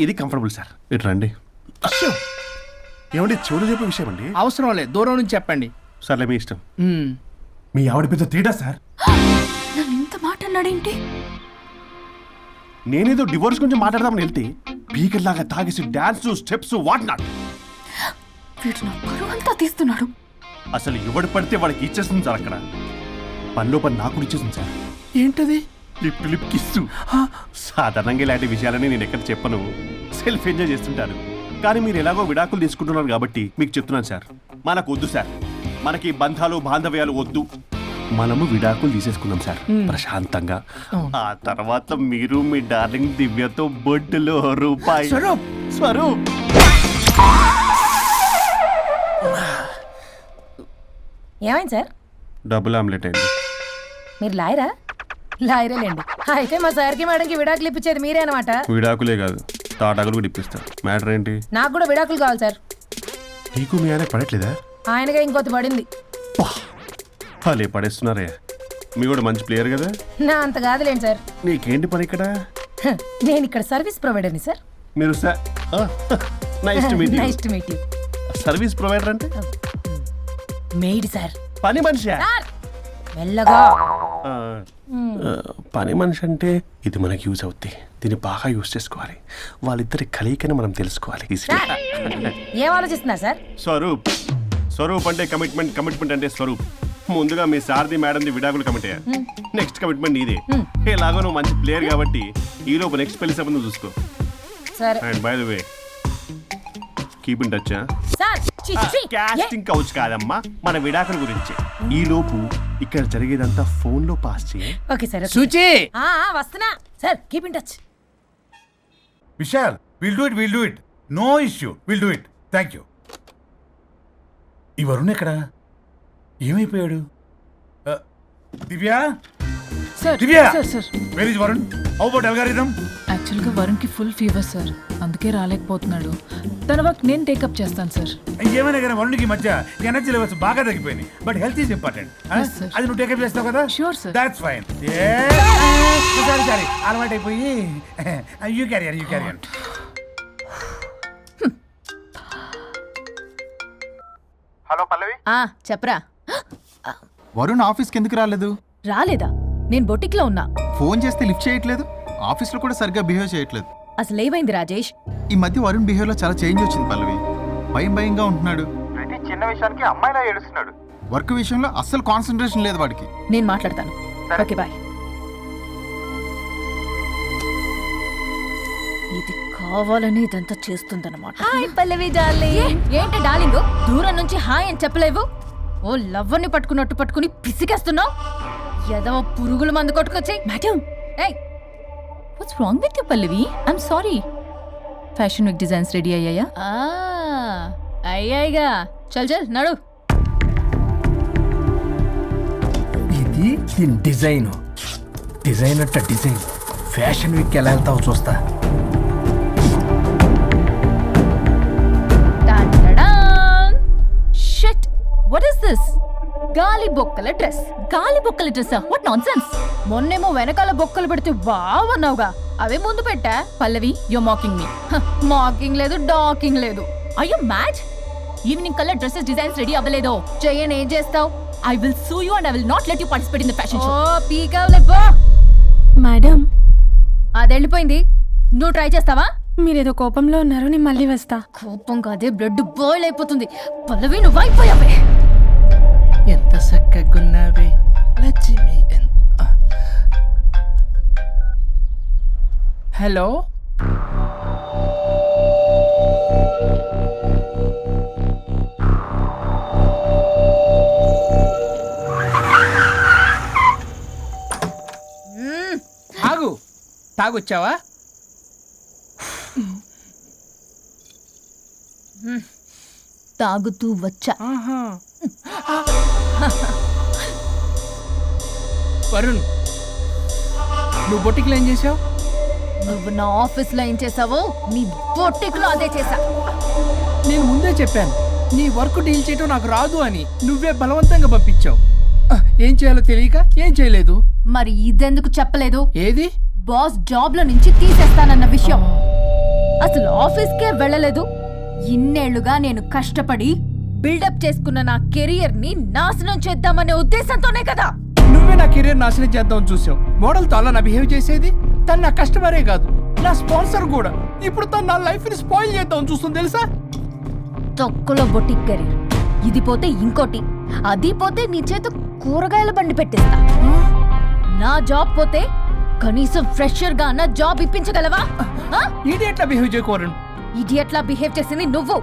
ఇది కంఫర్టబుల్ సార్. ఇటు రండి. ఏమండి చెవులు చెప్పే విషయం అండి? అవసరం లేదు, దూరం నుంచి చెప్పండి. సర్లే మీ ఇష్టం. మీ ఆవిడ పెద్ద తేడా సార్. నన్ను ఇంత మాట అన్నాడేంటి? నేనేదో డివోర్స్ గురించి మాట్లాడదామని వెళ్తే పీకర్ లాగా తాగేసి డాన్స్ స్టెప్స్ వాట్ నాట్. వీడు నా పరువు అంతా తీస్తున్నాడు. అసలు ఎవడు పడితే వాడికి ఇచ్చేస్తుంది సార్. అక్కడ పనిలో పని నాకు ఇచ్చేస్తుంది సార్. ఏంటది? Lip kiss. సాధారణంగా ఇలాంటి విషయాలని నేను ఎక్కడ చెప్పను. సెల్ఫ్ ఎంజాయ్ చేస్తుంటాను. కానీ మీరు ఎలాగో విడాకులు తీసుకుంటున్నారు కాబట్టి మీకు చెప్తున్నాను సార్. మనకు వద్దు సార్. మనకి బంధాలు బాంధవ్యాలు వద్దు. మనము విడాకులు తీసేసుకున్నాం సార్ ప్రశాంతంగా. ఆ తర్వాత మీరు మీ డార్లింగ్ దివ్యతో బొడ్డులో రూపాయి. స్వరూప్ ఏమైంది సార్? డబుల్ ఆమ్లెట్ అయింది. మీరు లాయరా? లాయరేలేండి. అయితే మా సార్కి మేడంకి విడాకులు ఇప్పించేది మీరే అనమాట. విడాకులే కాదు, తాటాకులు కూడా ఇప్పిస్తారు. మ్యాటర్ ఏంటి? నాకు కూడా విడాకులు కావాలి సార్. నీకు మీ ఆయన పడట్లేదా? ఆయనగా ఇంకొత పడింది. వాళ్ళే పడేస్తున్నారే. మీ కూడా మంచి ప్లేయర్ కదా. నా అంత కాదులేండి సార్. నీకేంటి పని ఇక్కడ? నేను ఇక్కడ సర్వీస్ ప్రొవైడర్ని సార్. మీరు nice to meet you. Nice to meet you. Service provider అంటే మెయిడ్ సార్. పని మనిషి. మెల్లగా. పని మనిషి అంటే ఇది మనకి యూజ్ అవుద్ది. దీన్ని బాగా యూజ్ చేసుకోవాలి. వాళ్ళిద్దరి కలయికని మనం తెలుసుకోవాలి. ఏం ఆలోచిస్తున్నారు సార్? స్వరూప్ అంటే కమిట్మెంట్ అంటే స్వరూప్. ముందుగా మీ సారథి మేడంది విడాకులు కమిట్ అయ్యారు. నెక్స్ట్ కమిట్మెంట్ నీదే. ఎలాగో నువ్వు మంచి ప్లేయర్ కాబట్టి ఈ లోపు నెక్స్ట్ పెళ్లి సంబంధం చూసుకో. And by the way keep in touch. Casting couch కాదమ్మా, మన విడాకుల గురించి. ఈ లోపు ఇక్కడ జరిగేదంతా ఫోన్ లో పాస్ చేయి. Okay sir. శుచి వస్తున్నా sir. Keep in touch. Vishal, will do it. No issue, will do it. Thank you. ఈ వరుణ్ ఎక్కడ? ఏమైపోయాడు? Divya, sir. Divya, sir where is Varun? How about algorithm? యాక్చువల్గా వరుణ్కి ఫుల్ ఫీవర్ సార్, అందుకే రాలేకపోతున్నాడు. తన వర్క్ నేను టేకప్ చేస్తాను సార్. ఏమైనా కానీ వరుణ్కి మధ్య ఎనర్జీ లెవెల్స్ బాగా తగ్గిపోయినాయి. But health is important. అది నువ్వు టేకప్ చేస్తావు కదా? Sure, sir. That's fine. Sorry అలవాటు అయిపోయి. You career. హలో పల్లవి. చెప్పరా. వరుణ్ ఆఫీస్కి ఎందుకు రాలేదు? రాలేదా? నేను బొటిక్లో ఉన్నా. ఫోన్ చేస్తే లిఫ్ట్ చేయట్లేదు. ఆఫీస్లో కూడా సరిగ్గా బిహేవ్ చేయట్లేదు. అసలు ఏమైంది రాజేష్? ఈ మధ్య వరుణ్ బిహేవ్లో చాలా చేంజ్ వచ్చింది పల్లవి. భయంగా ఉంటున్నాడు. ప్రతి చిన్న విషయానికి అమ్మాయిలా ఏడుస్తున్నాడు. వర్క్ విషయంలో అస్సలు కాన్సన్ట్రేషన్ లేదు వాడికి. నేను మాట్లాడతాను. Okay bye. ఇది కావాలని ఇదంతా చేస్తుందన్నమాట. Hi Pallavi darling. ఏంటి డార్లింగ్ దూరం నుంచి హాయ్ అని చెప్పలేవు? ఓ లవ్వర్ని పట్టుకుని పిసికేస్తున్నావు. ఏదో పురుగుల మందు కొట్టుకొచ్చి. Madam, what's wrong with you Pallavi? I'm sorry. Fashion week designs ready అయ్యాయా? అయ్యాయిగా. చల్ నడు. ఇది దీని డిజైన్ అట్ట డిజైన్. ఫ్యాషన్ వీక్ ఎలా వెళ్తావు చూస్తా. Shit, what is this? గాలి బొక్కల డ్రెస్. గాలి బొక్కల డ్రెస్? What nonsense. మొన్నేమో వెనకాల బొక్కలు పెడితే వావ్ అన్నావుగా, అవే ముందు పెట్టా. Pallavi, you mocking me. Mocking లేదు, డాకింగ్ లేదు. Are you mad? ఈవినింగ్ కల్లా డ్రెస్సెస్ డిజైన్స్ రెడీ అవ్వలేదో? చెయ్యని ఏం చేస్తావు? I will sue you and I will not let you participate in the fashion show. పీకావులే పో. మేడం, అది వెళ్ళిపోయింది. నువ్వు ట్రై చేస్తావా? మీరేదో కోపంలో ఉన్నారు, నేను మళ్ళీ వస్తా. కోపం కాదే, బ్లడ్ బాయిల్ అయిపోతుంది. పల్లవి నువ్వు అయిపోయావే. ఎంత చక్కగున్నావే లక్ష్మి. హలో ఆగు, తాగొచ్చావా? తాగుతూ వచ్చా. వరుణ్, నువ్వు బొట్టికి ఏం చేసావు? నువ్వు నా ఆఫీస్ లో ఏం చేసావో నీ బొట్టిక్లో అదే చేసా. నేను ముందే చెప్పాను నీ వర్క్ డీల్ చేయటం నాకు రాదు అని. నువ్వే బలవంతంగా పంపించావు. ఏం చేయాలో తెలియక ఏం చేయలేదు. మరి ఇదెందుకు చెప్పలేదు? ఏది? బాస్ జాబ్ లో నుంచి తీసేస్తానన్న విషయం. అసలు ఆఫీస్కే వెళ్ళలేదు. ఇన్నేళ్లుగా నేను కష్టపడి బిల్డప్ చేసుకున్న నా కెరియర్ ని నాశనం చేద్దామనే ఉద్దేశంతోనే కదా. నువ్వే నా కెరీర్ నాశనం చేద్దామని చూసావు. మోడల్తో అలా నా బిహేవ్ చేసేది. తను నా కస్టమరే కాదు, నా స్పాన్సర్ కూడా. ఇప్పుడు తను నా లైఫ్ ని స్పాయిల్ చేద్దామని చూస్తుంది తెలుసా? తొక్కలో బొటిక్ కెరీర్. ఇది పోతే ఇంకోటి, అది పోతే నీ చేత కూరగాయల బండి పెట్టిస్తా. నా జాబ్ పోతే కనీసం ఫ్రెషర్ గా నా జాబ్ ఇప్పించగలవా? ఇడియట్లా బిహేవ్ చేయకూడదు. ఇడియట్లా బిహేవ్ చేసింది నువ్వు.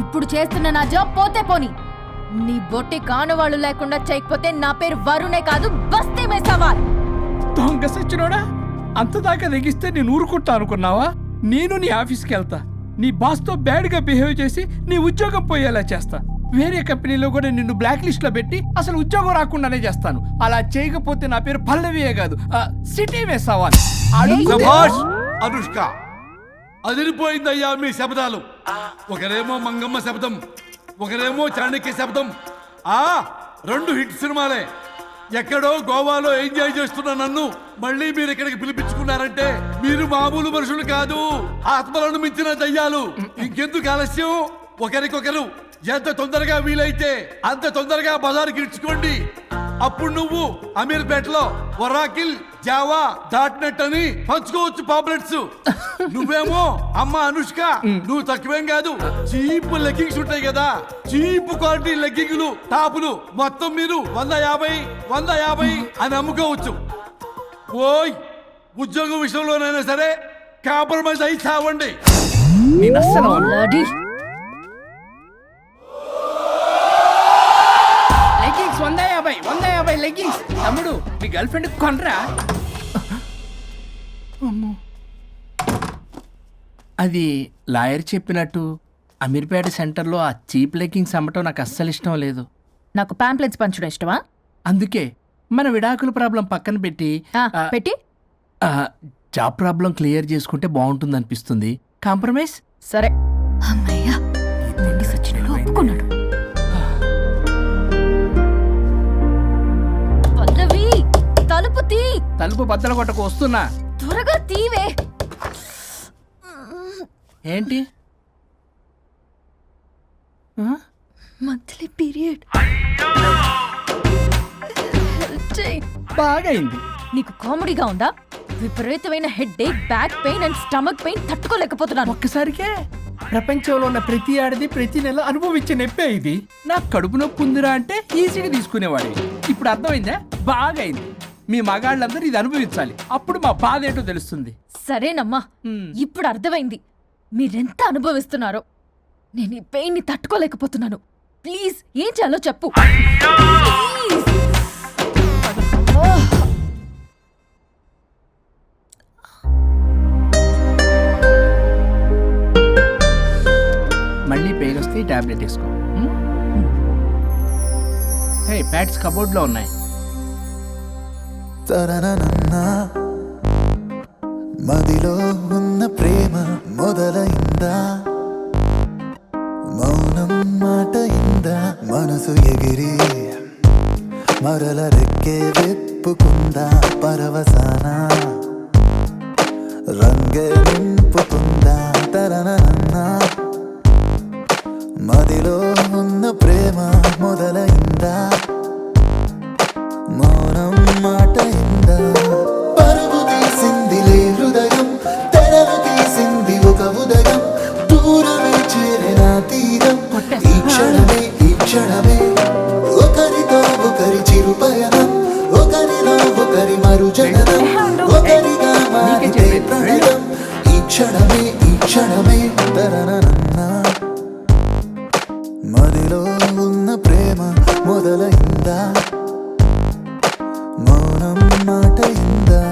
ఇప్పుడు చేస్తున్న నా జాబ్ పోతే పోని. నీ బొట్టి కానువాళ్ళు లేకుండా చేయకపోతే నా పేరు వరుణే కాదు, బస్తీ మే సవాల్. దొంగ సచ్చినోడా, అంతదాకా తెగిస్తే నేను ఊరుకుంటా అనుకున్నావా? నేను నీ ఆఫీస్కి వెళ్తా, నీ బాస్తో బ్యాడ్గా బిహేవ్ చేసి నీ ఉద్యోగం పోయేలా చేస్తా. వేరే కంపెనీలో కూడా నిన్ను బ్లాక్ లిస్ట్ లో పెట్టి అసలు ఉద్యోగం రాకుండానే చేస్తాను. అలా చేయకపోతే నా పేరు పల్లవియే కాదు, సిటీ మే సవాల్. శభాష్ అనుష్క, అదిరిపోయిందయ్యా మీ శబ్దాలు. ఒకరేమో మంగమ్మ శబ్దం, ఒకరేమో చాణక్య శబ్దం. ఆ 2 హిట్ సినిమాలే. ఎక్కడో గోవాలో ఎంజాయ్ చేస్తున్న నన్ను మళ్ళీ మీరు ఇక్కడికి పిలిపించుకున్నారంటే మీరు మామూలు మనుషులు కాదు, ఆత్మలను మించిన దయ్యాలు. ఇంకెందుకు ఆలస్యం? ఒకరికొకరు ఎంత తొందరగా వీలైతే అంత తొందరగా బజారుకి ఇడ్చుకోండి. అప్పుడు నువ్వు అమీర్పేటలో ఒరాకిల్, జావా, .net అని పంచుకోవచ్చు పాంప్లెట్స్. నువ్వేమో అమ్మ అనుష్క, నువ్వు తక్కువేం కాదు. చీప్ లెగ్గింగ్స్ ఉంటాయి కదా, చీప్ క్వాలిటీ లెగ్గింగ్లు, టాపులు మొత్తం మీరు 150 అని అమ్ముకోవచ్చు. ఓయ్, ఉద్యోగం విషయంలోనైనా సరే కాంప్రమైజ్ అయి చావండి. నేను అస్సలు లెగ్గింగ్స్ 150 లెగ్గింగ్స్. తమ్ముడు, మీ గర్ల్ ఫ్రెండ్ కొనరా? అది లాయర్ చెప్పినట్టు అమీర్పేట సెంటర్లో ఆ చీప్ లెగ్గింగ్స్ అమ్మటం నాకు అస్సలు ఇష్టం లేదు. నాకు పాంప్లెట్స్ పంచడం ఇష్టమా? అందుకే మన విడాకుల ప్రాబ్లం పక్కన పెట్టి పెట్టి జాబ్ ప్రాబ్లం క్లియర్ చేసుకుంటే బాగుంటుంది అనిపిస్తుంది. కాంప్రమైజ్? సరే. అమ్మయ్యా, సచ్చినాడు, ఒప్పుకున్నాడు. పల్లవి, తలుపు తీ. తలుపు బద్దలు కొట్టకు, వస్తున్నా. త్వరగా తీవే. ఏంటి? Monthly period. బాగైంది. నీకు కామెడీగా ఉందా? విపరీతమైన headache, back pain and stomach pain తట్టుకోలేకపోతున్నాను. ఒక్కసారికే ప్రపంచంలో ఉన్న ప్రతి ఆడది ప్రతి నెల అనుభవించే నొప్పే ఇది. నాకు కడుపు నొప్పి ఉందిరా అంటే ఈజీగా తీసుకునేవాడి. ఇప్పుడు అర్థమైందా? బాగైంది. మీ మగాళ్ళందరూ ఇది అనుభవించాలి, అప్పుడు మా బాధ ఏంటో తెలుస్తుంది. సరేనమ్మా, ఇప్పుడు అర్థమైంది మీరెంత అనుభవిస్తున్నారో. నేను ఈ పెయిన్ ని తట్టుకోలేకపోతున్నాను. ప్లీజ్, ఏం చేయాలో చెప్పు. ప్లీజ్. మళ్ళీ పెయిన్ వస్తే ఈ టాబ్లెట్ వేసుకో. హే, ప్యాడ్స్ కబోర్డ్లో ఉన్నాయి. మదిలో ఉన్న ప్రేమ మొదలైందా, మౌనం మాట ఇందా, మనసు ఎగిరి మరల రెక్కే వెప్పుకుందా, పరవసాన రంగే నింపుకుందా, తరనన్నా. మదిలో ఉన్న ప్రేమ మొదలైందా, మౌనం మాట ఇందా, పరుగు తీసిందిలే హృదయం, తెరలు తీసింది ఒక ఉదయం, దూరమే చేరిన తీరం, ఈ క్షణమే ఒకరితో ఒకరి చిరుపయనం, ఒకరిలో ఒకరి మరు జననం, ఒకరిగా మారితే ప్రణయం. ఉన్న ప్రేమ మొదలైందా మౌనం మాట ఇందా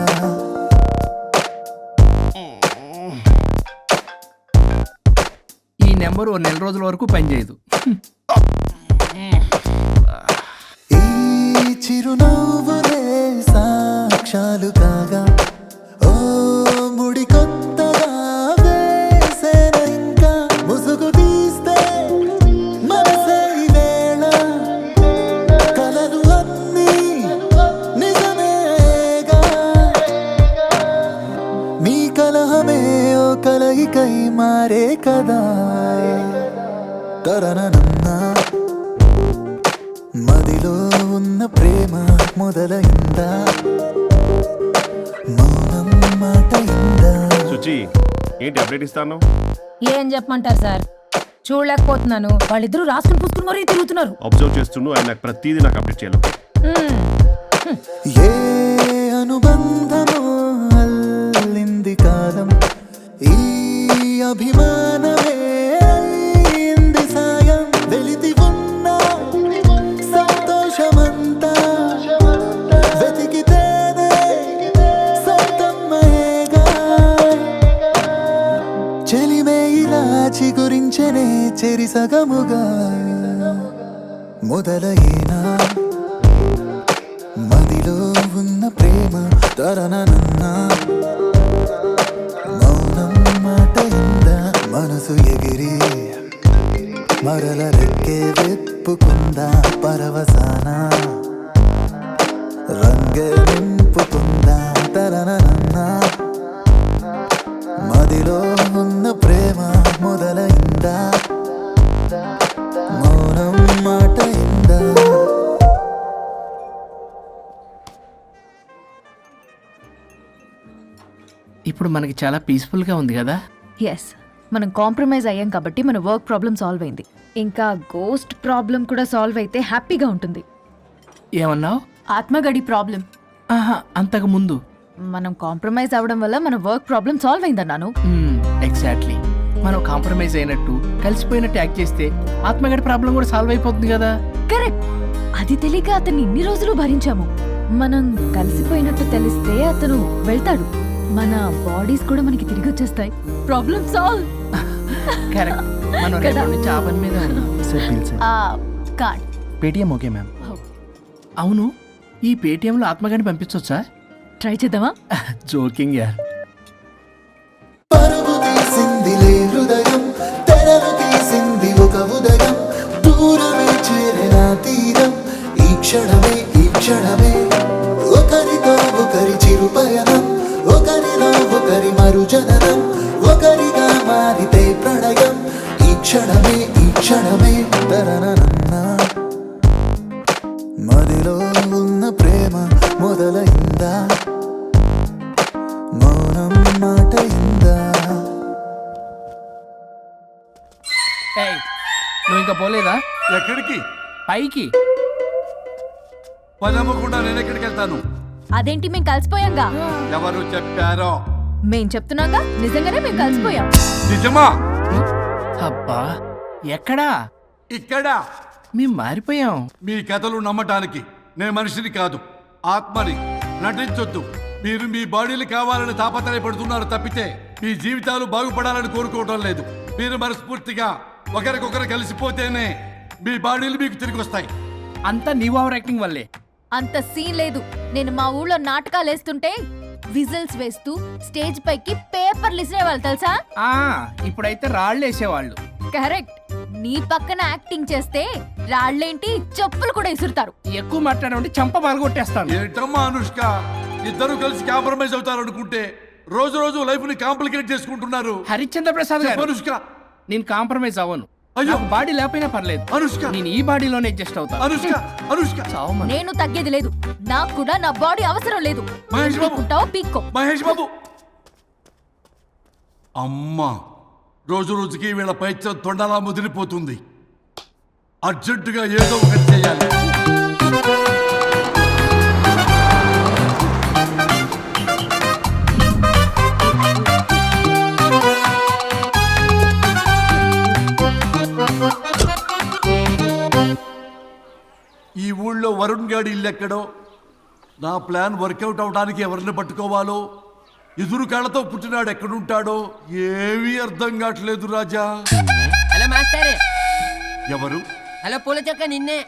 ఈ నెంబర్ ఓ నెల రోజుల వరకు పనిచేయదు. ఈ చిరునవ్వులే సాక్ష్యాలు కాగా ఓ ముడి కొత్తగా వేసేన ఇంకా ముసుగు తీస్తే మనసే ఈ వేళ కలలు అన్నీ నిజమేగా మీ కలహమే ఓ కలయికై మారే కదా తరనన్నా మదిలో ఉన్న ప్రేమ మొదలైందా మౌనం మాట ఇందా సుచి ఏంటి అప్డేట్ ఇస్తాను? ఏం చెప్పమంటారు సార్, చూడలేకపోతున్నాను. వాళ్ళిద్దరూ రాసుకుని పుసుకుని మరీ తిరుగుతున్నారు. అబ్జర్వ్ చేస్తున్నాను, ఆయన నాకు ప్రతిదీ నాకు అప్డేట్ చేయాలి. ఏ అనుబంధమో అల్లింది కాలం ఈ అభిమానమే అయింది సాయం వెలితి ఉన్న సంతోషమంతా వెతికితేనే సొంతమ్మయేగా చెలిమే ఇలా చిగురించనే చెరిసగముగా మొదలైనా మదిలో ఉన్న ప్రేమ తరనన్నా మౌనం మాట ఇందా మనసు ఎగిరి మరల రెక్కే వెప్పుకుందా పరవసాన రంగే నింపుకుందా తరనన్నా మదిలో ఉన్న ప్రేమ మొదలైందా మౌనం మాట ఇందా ఇప్పుడు మనకి చాలా పీస్ఫుల్గా ఉంది కదా. ఎస్, మనం కాంప్రమైజ్ అయ్యాం కాబట్టి మన వర్క్ ప్రాబ్లం సాల్వ్ అయింది. ఇంకా గోస్ట్ ప్రాబ్లం కూడా సాల్వ్ అయితే హ్యాపీగా ఉంటుంది. ఏమన్నావు? ఆత్మగడి ప్రాబ్లం ఆహా, అంతకు ముందు. మనం కాంప్రమైజ్ అవ్వడం వల్ల మన వర్క్ ప్రాబ్లం సాల్వ్ అయిందన్నాను. ఎగ్జాక్ట్లీ. మనం కాంప్రమైజ్ అయినట్టు కలిసిపోయినట్టు యాక్ట్ చేస్తే ఆత్మగడి ప్రాబ్లం కూడా సాల్వ్ అయిపోతుంది కదా. కరెక్ట్. అది తెలియక అతన్ని ఇన్ని రోజులు భరించాము. మనం కలిసిపోయినట్టు తెలిస్తే అతను వెళ్తాడు. మన బాడీస్ కూడా మనకి తిరిగి వచ్చేస్తాయి. Problem solve. కరెక్ట్. మనం రేపటి నుంచి ఆ పని మీద ఉన్నాం. Card Paytm okay ma'am. అవును, ఈ పేటిఎంలో ఆత్మగడిని పంపించవచ్చా? ట్రై చేద్దామా? జోకింగ్ యార్. పరుగు తీసిందిలే హృదయం తెరలు తీసింది ఒక ఉదయం దూరమే చేరిన తీరం ఈ క్షణమే ఒకరితో ఒకరి చిరు పయనం ఒకరిలో ఒకరి మరుజననం ఒకరిగా మారితే ప్రణయం ఈ క్షణమే తరనన్నా మదిలో ఉన్న ప్రేమ మొదలైందా మౌనం మాట ఇందా ఏయ్, నువ్వు ఇంకా పోలేదా? ఎక్కడికి? పైకి. పని అమ్మకుండా నేను ఎక్కడికి వెళ్తాను? అదేంటి, మేము కలిసిపోయాంగా. ఎవరు చెప్పారో? మేం చెప్తున్నాగా, నిజంగానే మేము కలిసిపోయాం. నిజమా? అబ్బా, ఎక్కడా? ఇక్కడ. మేము మారిపోయాం. మీ కథలు నమ్మటానికి నేను మనిషిని కాదు, ఆత్మని. నటించొద్దు. మీరు మీ బాడీలు కావాలని తాపత్రయపడుతున్నారు తప్పితే మీ జీవితాలు బాగుపడాలని కోరుకోవడం లేదు. మీరు మనస్ఫూర్తిగా ఒకరికొకరు కలిసిపోతేనే మీ బాడీలు మీకు తిరిగి వస్తాయి. అంతా నీ ఓవర్ యాక్టింగ్ వల్లే. అంత సీన్ లేదు. నేను మా ఊళ్ళో నాటకాలు వేస్తుంటే విజిల్స్ వేస్తూ స్టేజ్ పైకి పేపర్లు ఇసిరేవాళ్ళు తెలుసా? ఇప్పుడైతే రాళ్ళు వేసేవాళ్ళు. కరెక్ట్. నీ పక్కన యాక్టింగ్ చేస్తే రాళ్ళేంటి చెప్పులు కూడా ఇసురుతారు. ఎక్కువ మాట్లాడే చంప బాలగొట్టేస్తాను. ఏంటమ్మా అనుష్క, ఇద్దరు కలిసి కాంప్రమైజ్ అవుతారు అనుకుంటే రోజు రోజు లైఫ్ ని కాంప్లికేట్ చేసుకుంటున్నారు. హరిశ్చంద్ర ప్రసాద్ గారు, అనుష్క, నేను కాంప్రమైజ్ అవ్వను. అయ్యో, బాడీ లేకపోయినా పర్లేదు. అనుష్క, నేను ఈ బాడీలోనే అడ్జస్ట్ అవుతాను. అనుష్క, నేను తగ్గేది లేదు. నాకు కూడా నా బాడీ అవసరం లేదు. మహేష్ బాబు, పీక్కో. మహేష్ బాబు. అమ్మా, రోజు రోజుకి వీళ్ళ పైత్యం తొండలా ముదిరిపోతుంది. అర్జెంటుగా ఏదో ఒకటి చేయాలి. ఈ ఊళ్ళో వరుణ్ గాడి ఇల్లు ఎక్కడో, నా ప్లాన్ వర్కౌట్ అవడానికి ఎవరిని పట్టుకోవాలో, ఎదురు కాళ్ళతో పుట్టినాడు ఎక్కడుంటాడో ఏమీ అర్థం కావట్లేదు రాజా. Hello master. ఎవరు? హలో పూల చొక్క నిన్నే.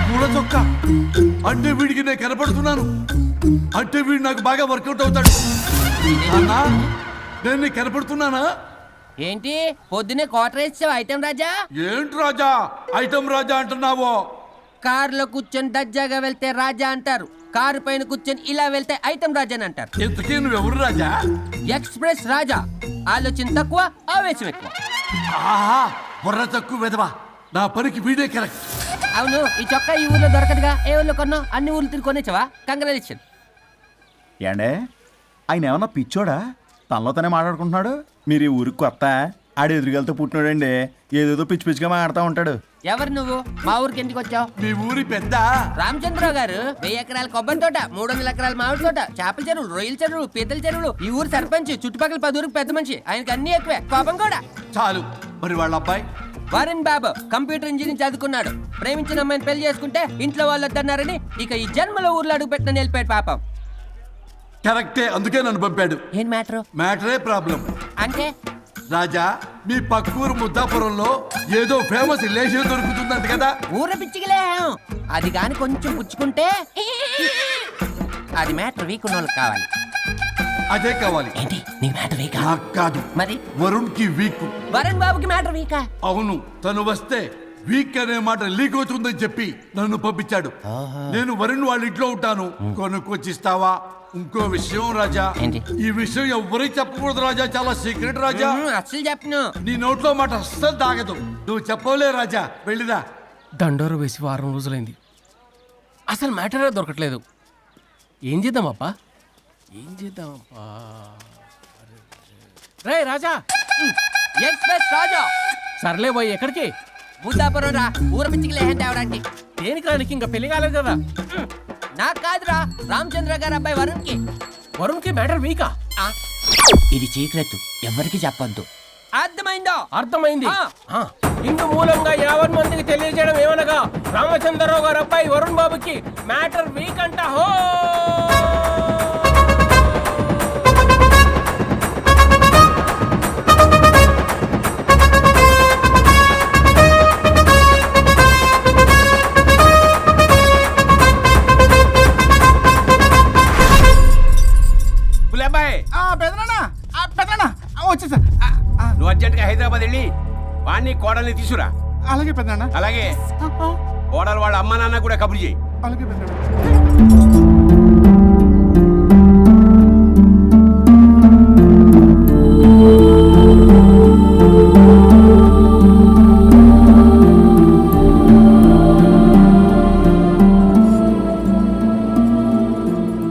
పూల చొక్క అంటే వీడికి నేను కనపడుతున్నాను, అంటే వీడు నాకు బాగా వర్కౌట్ అవుతాడు. అన్నా నేను నీకు కనపడుతున్నానా? ఏంటి పొద్దునే క్వార్టర్ ఇచ్చావు ఐటమ్ రాజా? ఏంటి రాజా ఐటమ్ రాజా అంటున్నావో? కారులో కూర్చొని దర్జాగా వెళ్తే రాజా అంటారు, కారు పైన కూర్చొని ఇలా వెళ్తే ఐటమ్ రాజా అని అంటారు. ఇంతకీ నువ్వెవరు రాజా? ఎక్స్ప్రెస్ రాజా. ఆలోచన తక్కువ, ఆవేశం ఎక్కువ. ఆహా, బుర్ర తక్కువ వెదవా, నా పనికి వీడే కరెక్ట్. అవును, ఈ చొక్కా ఈ ఊర్లో దొరకదుగా, ఏ ఊర్లో కొన్నావు? అన్ని ఊర్లు తిరిగి కొనేచ్చావా? కంగ్రాచులేషన్. ఏండే ఆయన ఏమన్నా పిచ్చోడా? తనలో తనే మాట్లాడుకుంటున్నాడు. మీరు ఈ ఊరికి కొత్త, ఆడు ఎదురుగలతో పుట్టినాడండి, ఏదేదో పిచ్చి పిచ్చిగా మాట్లాడుతూ ఉంటాడు. ఎవరు నువ్వు? మా ఊరికి ఎందుకు వచ్చావు? మీ ఊరి పెద్ద రామచంద్రరావు గారు 1000 ఎకరాల కొబ్బరి తోట, 300 ఎకరాల మామిడి తోట, చేపల చెరువులు, రొయ్యల చెరువులు, పీతల చెరువులు. ఈ ఊరు సర్పంచ్, చుట్టుపక్కల 10 ఊరికి పెద్ద మనిషి. ఆయనకి అన్ని ఎక్కువే, కోపం కూడా. చాలు. మరి వాళ్ళ అబ్బాయి వరుణ్ బాబు కంప్యూటర్ ఇంజనీరింగ్ చదువుకున్నాడు. ప్రేమించిన అమ్మాయిని పెళ్లి చేసుకుంటే ఇంట్లో వాళ్ళు వద్దన్నారని ఇక ఈ జన్మలో ఊర్లో అడుగు పెట్టిన నిలిపాడు పాపం. కరెక్టే, అందుకే నన్ను పంపాడు. ఏం మ్యాటర్? మ్యాటరే ప్రాబ్లం. అంటే రాజా, మీ పక్కూరు ముద్దాపురంలో ఏదో ఫేమస్ రిలేషన్ దొరుకుతుందంట కదా? ఊర పిచ్చికిలే, అది కాని కొంచెం పుచ్చుకుంటే అది మ్యాటర్ వీక్ ఉన్న వాళ్ళకి కావాలి. అదే కావాలి. ఏంటి నీ మ్యాటర్ వీకా? నాకు కాదు, మరి వరుణ్ కి వీక్. వరుణ్ బాబుకి మ్యాటర్ వీకా? అవును, తను వస్తే వీక్ అనే మాట లీక్ అవుతుందని చెప్పి నన్ను పంపించాడు. నేను వరుణ్ వాళ్ళ ఇంట్లో ఉంటాను, కొనుక్కొచ్చిస్తావా? ఇంకో విషయం రాజా, ఏంటి? ఈ విషయం ఎవరికి చెప్పకూడదు రాజా, చాలా సీక్రెట్ రాజా. అస్సలు చెప్పను. నీ నోట్లో మాట అస్సలు తాగదు. నువ్వు చెప్పవలే రాజా, వెళ్ళిదా. దండోరు వేసి వారం రోజులైంది, అసలు మ్యాటరే దొరకట్లేదు. ఏం చేద్దామప్పా? రే రాజా. ఎక్స్ప్రెస్ రాజా. సర్లే పోయి ఎక్కడికి? ముద్దాపురం రా, ఊర పిచ్చికిలే తేవడానికి. దేనికి రానికి? ఇంకా పెళ్లి కాలేదు కదా. నాకు కాదురా, రామచంద్ర గారు అబ్బాయి వరుణ్ కి. వరుణ్ కి మ్యాటర్ వీకా? ఇది సీక్రెట్, ఎవరికి చెప్పొద్దు. అర్థమైందో? అర్థమైంది. ఇందు మూలంగా 50 మందికి తెలియజేయడం ఏమనగా, రామచంద్రరావు గారు అబ్బాయి వరుణ్ బాబుకి మ్యాటర్ వీక్ అంట. హో వచ్చేసా. నువ్వు అర్జెంట్ గా హైదరాబాద్ వెళ్ళి వాణ్ణి కోడల్ని తీసుకురా. అలాగే పెద్దనా. అలాగే కోడలు వాళ్ళ అమ్మ నాన్న కూడా కబురు చేయి. అలాగే పెద్దనా.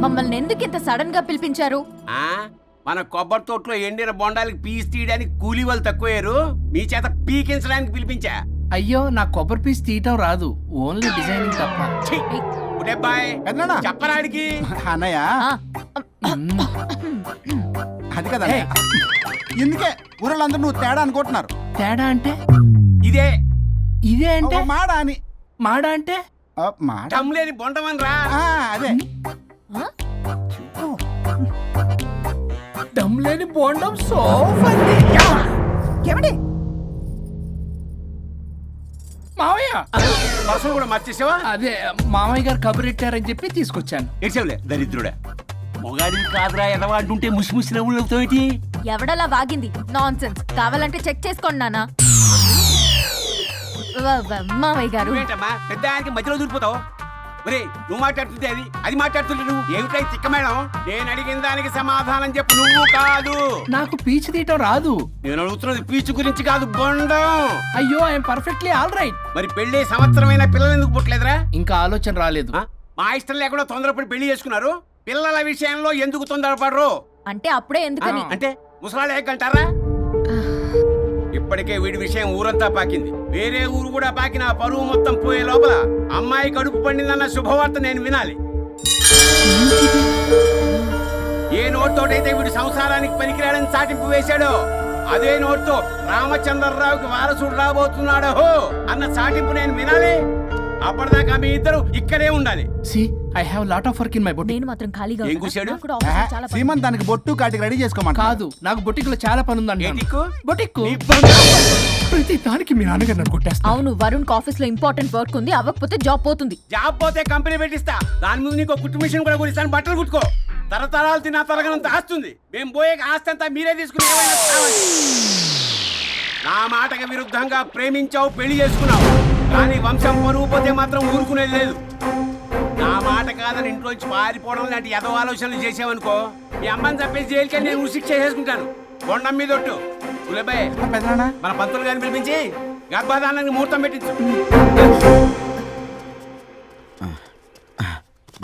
మమ్మల్ని ఎందుకు ఇంత సడన్ గా పిలిపించారు? మన కొబ్బరి తోటలో ఎండిన బొండాలకి పీస్ తీయడానికి కూలీ వాళ్ళు తక్కువయ్యారు, మీ చేత పీకించడానికి పిలిపించా. అయ్యో, నా కొబ్బరి పీస్ తీయటం రాదు, ఓన్లీ డిజైనింగ్ తప్ప. చెప్పరాడికి అన్నయ్య అది కదా, ఎందుకే ఊరలందరూ నువ్వు తేడా అనుకుంటున్నారు. తేడా అంటే ఇదే ఇదే అంటే మాడ అని. మాడ అంటే టమ్లేని బొండమని రా. అదే దమ్లేని బోండం సోఫా. ఏమండి మావయ్య పర్సలు కూడా మర్చేసావా? అదే మామయ్య గారు కబురెట్టారని చెప్పి తీసుకొచ్చాను. ఏడ్చేవులే దరిద్రుడా, మొగాడివి కాదురా ఎదవా అంటుంటే ముసి ముసి నవ్వులు అవుతావేంటి? ఎవడలా వాగింది? నాన్సెన్స్. కావాలంటే చెక్ చేసుకోండి నాన్న. మామయ్య గారు ఏంటమ్మా పెద్ద ఆయనకి మధ్యలో దూరిపోతావు? ఒరే, నువ్వు మాట్లాడుతుంటే అది మాట్లాడుతుంటే నువ్వు ఏమిటై తిక్క మేడం? నేను అడిగిన దానికి సమాధానం చెప్పు, నువ్వు కాదు. నాకు పీచు తీయటం రాదు. నేను అడుగుతున్నది పీచు గురించి కాదు, బొండం. అయ్యో, ఐఎమ్ పర్ఫెక్ట్లీ ఆల్ రైట్. మరి పెళ్లి సంవత్సరమైన పిల్లలు ఎందుకు పుట్టలేదురా? ఇంకా ఆలోచన రాలేదు. మా ఇష్టం లేకుండా తొందరపడి పెళ్లి చేసుకున్నారు. పిల్లల విషయంలో ఎందుకు తొందరపడరు? అంటే అప్పుడే ఎందుకని? అంటే ముసలాళ్ళు ఏకంటారా? ఇప్పటికే వీడి విషయం ఊరంతా పాకింది, వేరే ఊరు కూడా పాకిన పరువు మొత్తం పోయే లోపల అమ్మాయి కడుపు పండిందన్న శుభవార్త నేను వినాలి. ఏ నోటితోటైతే వీడు సంసారానికి పనికిరాడని చాటింపు వేశాడో అదే నోటితో రామచంద్రరావుకి వారసుడు రాబోతున్నాడు అన్న చాటింపు నేను వినాలి. అప్పటిదాకా మీ ఇద్దరు ఇక్కడే ఉండాలి. I have lot of work in my boutique. నేను మాత్రం ఖాళీగా ఏం ఉన్నానా? కూశాడు? నాకు కూడా ఆఫీస్లో చాలా పని. సీమంతానికి బొట్టు కాటికి రెడీ చేసుకోమంట. కాదు, నాకు బొటిక్లో చాలా పని ఉందండి. బొటిక్ ప్రతి దానికి మీ నాన్నగారు నన్ను కొట్టేస్తా. అవును, వరుణ్ ఆఫీస్ లో ఇంపార్టెంట్ వర్క్ ఉంది, అవ్వకపోతే జాబ్ పోతుంది. జాబ్ పోతే కంపెనీ పెట్టిస్తా. దాని ముందు నీకు కుట్టు మిషన్ కూడా కొనిస్తాను. బట్టలు కుట్టుకో. తరతరాలు తిన్నా తరగనంత ఆస్తుంది. మేము పోయే ఆస్తి అంతా మీరే తీసుకుని ఏమైనా కావాలి. నా మాటకి విరుద్ధంగా ప్రేమించావు, పెళ్లి చేసుకున్నావు. కానీ వంశం పరువు పోతే మాత్రం ఊరుకునేది లేదు. నా మాట కాదని ఇంట్లోంచి పారిపోవడం లాంటి ఎదో ఆలోచనలు చేసావనుకో, మీ అమ్మని చంపేసి జైలుకి నేను ఉసిక్ చేసుకుంటాను. కొండం మీద ఒట్టు. ఉలబాయ్ మన పంతులు గారిని పిలిపించి గర్భధానానికి ముహూర్తం పెట్టించు.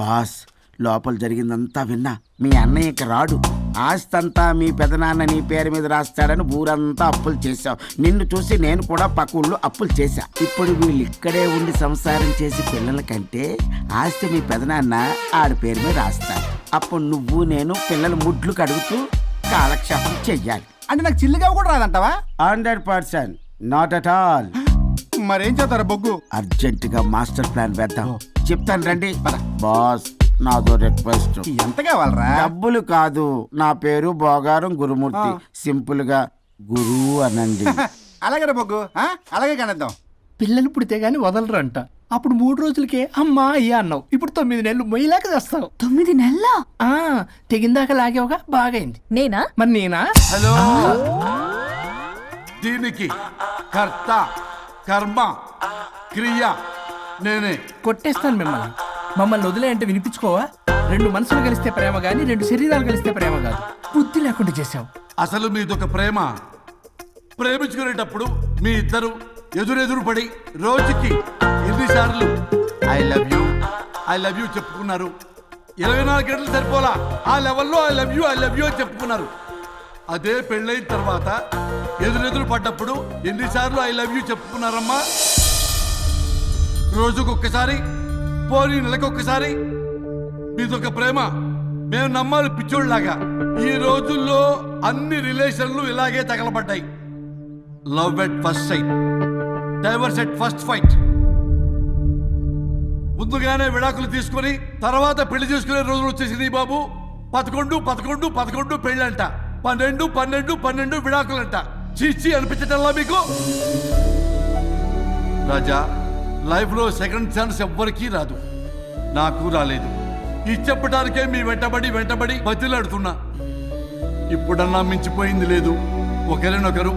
బాస్, లోపల జరిగిందంతా విన్నా. మీ అన్నయ్యకి రాడు. ఆస్తంతా మీ పెదనాన్న నీ పేరు మీద రాస్తాడని ఊరంతా అప్పులు చేశావు. నిన్ను చూసి నేను కూడా పక్క ఊళ్ళో అప్పులు చేశా. ఇప్పుడు వీళ్ళు ఇక్కడే ఉండి సంసారం చేసి పిల్లల కంటే ఆస్తి మీ పెదనాన్న ఆడి పేరు మీద రాస్తాడు. అప్పుడు నువ్వు నేను పిల్లల ముడ్లు కడుగుతూ కాలక్షేపం చెయ్యాలి. అంటే నాకు చిల్లిగా కూడా రాదంటావా? 100%. Not at all. మరేం చేస్తారా బొగ్గు? అర్జెంటుగా మాస్టర్ ప్లాన్ వేద్దాం. చెప్తాను రండి. బాస్, నాదో రిక్వెస్ట్. ఎంత కావాలరా? డబ్బులు కాదు, నా పేరు బోగారం గురుమూర్తి. సింపుల్ గా గురు అనండి. అలాగే బొగ్గు, అలాగే కనేద్దాం. పిల్లలు పుడితే గానీ వదలరంట. అప్పుడు 3 రోజులకే అమ్మా అయ్యా అన్నావు. ఇప్పుడు 9 నెలలు మొయ్యలాగా చేస్తావు. 9 నెలల తెగిందాక లాగేవగా బాగైంది. నేనా? మరి నేనా? హలో, దీనికి కర్త కర్మ క్రియ నేనే. కొట్టేస్తాను మిమ్మల్ని. మమ్మల్ని వదిలే అంటే వినిపించుకోవా? 2 మనసులు కలిస్తే ప్రేమ గాని 2 శరీరాలు కలిస్తే ప్రేమ కాదు. బుద్ధి లేకుండా చేసావు. అసలు మీదొక ప్రేమ. ప్రేమించుకునేటప్పుడు మీ ఇద్దరు ఎదురెదురు పడి రోజుకి ఎన్నిసార్లు ఐ లవ్ యూ చెప్పుకున్నారు? 24 గంటలు సరిపోలా. ఆ లెవెల్లో ఐ లవ్ యూ అని చెప్పుకున్నారు. అదే పెళ్ళైన తర్వాత ఎదురెదురు పడ్డప్పుడు ఎన్నిసార్లు ఐ లవ్ యూ చెప్పుకున్నారమ్మా? రోజుకొక్కసారి, పోనీ నెలకొక్కసారి. మీదొక ప్రేమ. మేము నమ్మాలి పిచ్చోళ్ళలాగా. ఈ రోజుల్లో అన్ని రిలేషన్లు ఇలాగే తగలబడ్డాయి. Love at first sight, divorce at first fight. ముందుగానే విడాకులు తీసుకొని తర్వాత పెళ్లి చేసుకునే రోజులు వచ్చేసింది బాబు. 11 పెళ్ళంట, 12 విడాకులంట. చీచి అనిపించటల్లా మీకు? రాజా, లైఫ్ లో సెకండ్ ఛాన్స్ ఎవ్వరికీ రాదు. నాకు రాలేదు. ఈ చెప్పడానికే మీ వెంటబడి బతిలాడుతున్నా. ఇప్పుడన్నా మించిపోయింది లేదు. ఒకరినొకరు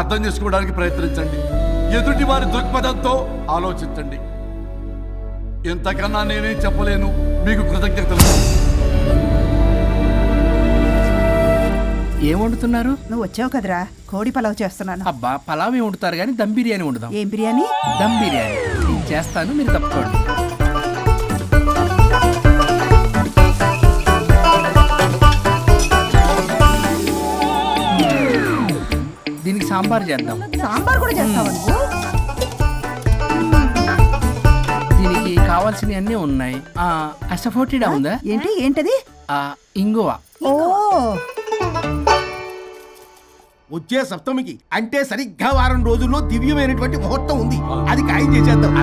అర్థం చేసుకోవడానికి ప్రయత్నించండి. ఎదుటి వారి దృక్పథంతో ఆలోచించండి. ఎంతకన్నా నేనేం చెప్పలేను. మీకు కృతజ్ఞతలు. ఏం వండుతున్నారు? నువ్వు వచ్చావు కదరా, కోడి పలావ్ చేస్తున్నాను. అబ్బా, పలావ్ ఏం వండుతారు కానీ దమ్ బిర్యానీ వండుదాం. ఏం బిర్యానీ? దమ్ బిర్యానీ. నేను చేస్తాను, మీరు తప్పుకోండి. దీనికి సాంబార్ చేద్దాం. సాంబార్ కూడా చేస్తావా నువ్వు? దీనికి కావాల్సినవి అన్నీ ఉన్నాయి. అసఫోటిడా ఉందా? ఏంటది? ఇంగువ. ఓ, వచ్చే సప్తమికి అంటే సరిగ్గా వారం రోజుల్లో దివ్యమైనటువంటి ముహూర్తం ఉంది. అది ఖాయం చేసేద్దాం.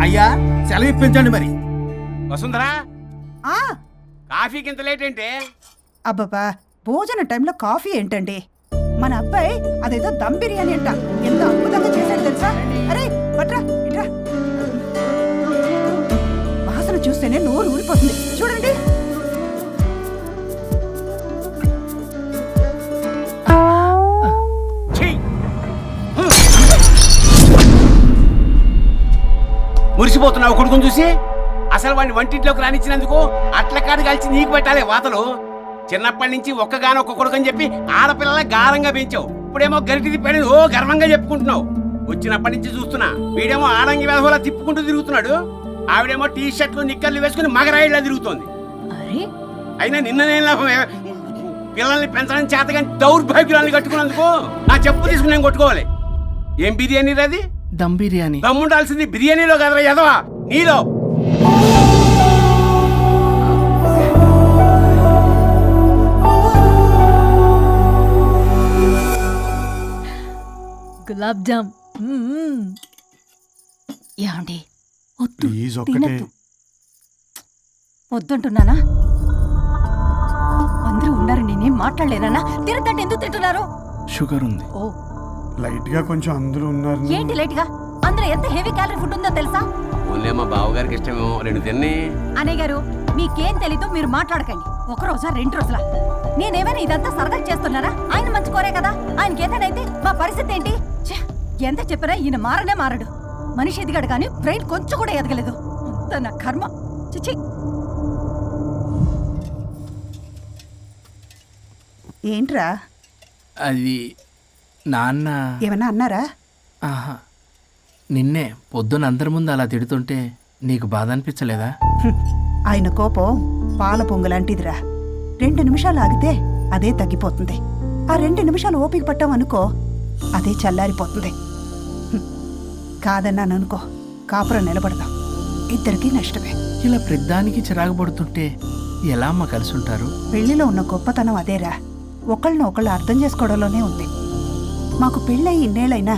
అయ్యా, సెలవు ఇప్పించండి మరి. వసుంధరా, కాఫీకి ఇంత లేట్ ఏంటి? అబ్బబ్బా, భోజన టైంలో కాఫీ ఏంటండి? మన అబ్బాయి అదేదో దమ్ బిర్యానీ అంట, ఎంత అద్భుతంగా చేశాడు తెలుసా? అరే పట్రా, ఇట్రా. వాసన చూస్తేనే నోరు ఊరిపోతుంది. చూడండి. మురిసిపోతున్నావు కొడుకుని చూసి? అసలు వాడిని వంటింట్లోకి రానిచ్చినందుకు అట్ల కాడు కలిసి నీకు పెట్టాలి వాతలు. చిన్నప్పటి నుంచి ఒక్కగానొక్క కొడుకు అని చెప్పి ఆడపిల్లల గారంగా పెంచావు. ఇప్పుడేమో గరిటి తిప్పాడు ఓ గర్వంగా చెప్పుకుంటున్నావు. వచ్చినప్పటి నుంచి చూస్తున్నా, వీడేమో ఆడంగి వేధవలా తిప్పుకుంటూ తిరుగుతున్నాడు. ఆవిడేమో టీ షర్ట్లు నిక్కర్లు వేసుకుని మగరాయిలా తిరుగుతోంది. అయినా నిన్ననే లాభం? పిల్లల్ని పెంచడం చేతగా దౌర్భాగ్యాన్ని కట్టుకున్నందుకు నా చెప్పు తీసుకుని నేను కొట్టుకోవాలి. ఏం బిర్యానీ రాది? దమ్ బిర్యానీ. దమ్ముండాల్సింది బిర్యానీలో కదరా ఎదవా, నీలో. గులాబ్ జామ్. ఏమండి వద్దు, ప్లీజ్ ఒక్కటే తినద్దు. వద్దంటున్నానా? అందరూ ఉన్నారు, నేనేం మాట్లాడలేనా? తినదంటే ఎందుకు తింటున్నారు? షుగర్ ఉంది. ఓ లైట్ గా కొంచెం అందరూ ఉన్నారు. ఏంటి లేట్ గా? అందులో ఎంత హెవీ క్యాలరీ ఫుడ్ ఉందో తెలుసా? ఓన్లీ మా బావగారికి ఇష్టమేమో 2 తిన్ని. అనే గారు, మీకేం తెలీదు, మీరు మాట్లాడకండి. ఒక రోజా 2 రోజులా? నేనేమైనా ఇదంతా సరదా చేస్తున్నారా? ఆయన మంచి కోరే కదా. ఆయనకి ఏదైతే మా పరిస్థితి ఏంటి? ఛే, ఎంత చెప్పినా ఈయన మారనే మారడు. మనిషి ఎదిగాడు కానీ బ్రెయిన్ కొంచెం కూడా ఎదగలేదు. అంత నా కర్మ. చిచి. ఏంట్రా? అది నాన్న. ఏమన్నా అన్నారా? ఆహా, నిన్నే పొద్దున అందరి ముందు అలా తిడుతుంటే నీకు బాధ అనిపించలేదా? ఆయన కోపం పాల పొంగులాంటిదిరా. 2 నిమిషాలు ఆగితే అదే తగ్గిపోతుంది. ఆ 2 నిమిషాలు ఓపిక పట్టామనుకో, అదే చల్లారిపోతుంది. కాదన్నాననుకో, కాపురం నిలబడదాం. ఇద్దరికీ నష్టమే. ఇలా ప్రతిదానికి చిరాకు పడుతుంటే ఎలా అమ్మ కలిసి ఉంటారు? పెళ్లిలో ఉన్న గొప్పతనం అదేరా. ఒకళ్ళని ఒకళ్ళు అర్థం చేసుకోవడంలోనే ఉంది. మాకు పెళ్ళయి ఇన్నేళ్ళైనా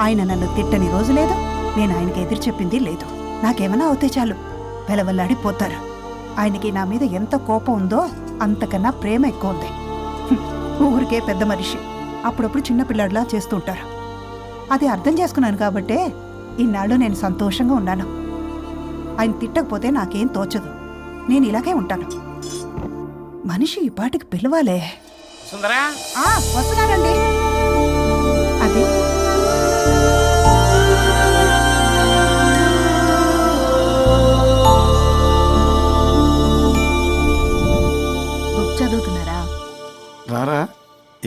ఆయన నన్ను తిట్టని రోజు లేదు, నేను ఆయనకి ఎదురు చెప్పింది లేదు. నాకేమైనా అవుతే చాలు వెలవల్లాడిపోతారు. ఆయనకి నా మీద ఎంత కోపం ఉందో అంతకన్నా ప్రేమ ఎక్కువ ఉంది. ఊరికే పెద్ద మనిషి, అప్పుడప్పుడు చిన్నపిల్లాడిలా చేస్తుంటారు. అది అర్థం చేసుకున్నాను కాబట్టే ఇన్నాళ్ళు నేను సంతోషంగా ఉన్నాను. ఆయన తిట్టకపోతే నాకేం తోచదు. నేను ఇలాగే ఉంటాను. మనిషి ఈ పాటికి పిలవాలే. సుందరా, వస్తున్నానండి. అది బుక్ చదువుతున్నారా? రారా,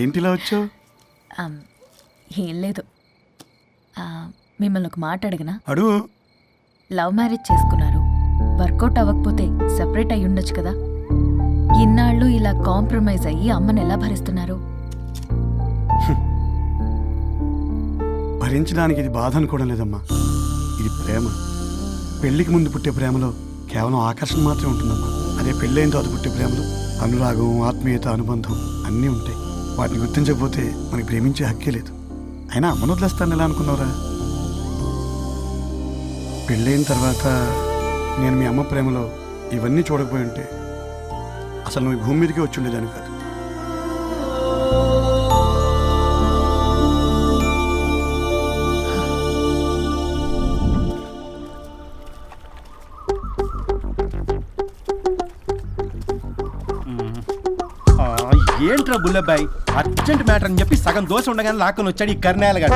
ఏంటిలా వచ్చావు? ఏం లేదు. మిమ్మల్ని ఒక మాట అడిగినా? అడుగు. లవ్ మ్యారేజ్ చేసుకున్నారు, వర్కౌట్ అవ్వకపోతే సెపరేట్ అయ్యి ఉండొచ్చు కదా. ఇన్నాళ్ళు ఇలా కాంప్రమైజ్ అయ్యి అమ్మని ఎలా భరిస్తున్నారు? భరించడానికి ఇది బాధ అనుకోవడం లేదమ్మా, ఇది ప్రేమ. పెళ్లికి ముందు పుట్టే ప్రేమలో కేవలం ఆకర్షణ మాత్రమే ఉంటుందమ్మా. అదే పెళ్ళైన తర్వాత పుట్టే ప్రేమలో అనురాగం, ఆత్మీయత, అనుబంధం అన్నీ ఉంటాయి. వాటిని గుర్తించకపోతే మనకి ప్రేమించే హక్కే లేదు. అయినా అమ్మను వదిలేస్తాను ఎలా అనుకున్నావురా? పెళ్ళైన తర్వాత నేను మీ అమ్మ ప్రేమలో ఇవన్నీ చూడకపోయి ఉంటే అసలు నువ్వు ఈ భూమి మీదకే వచ్చి ఉండేదాన్ని కాదు. ఏంట్రా బుల్లబ్బాయి, అర్జెంట్ మ్యాటర్ అని చెప్పి సగం దోశ ఉండగానే లాక్కొని వచ్చాడు ఈ కర్ణాయలగాడు.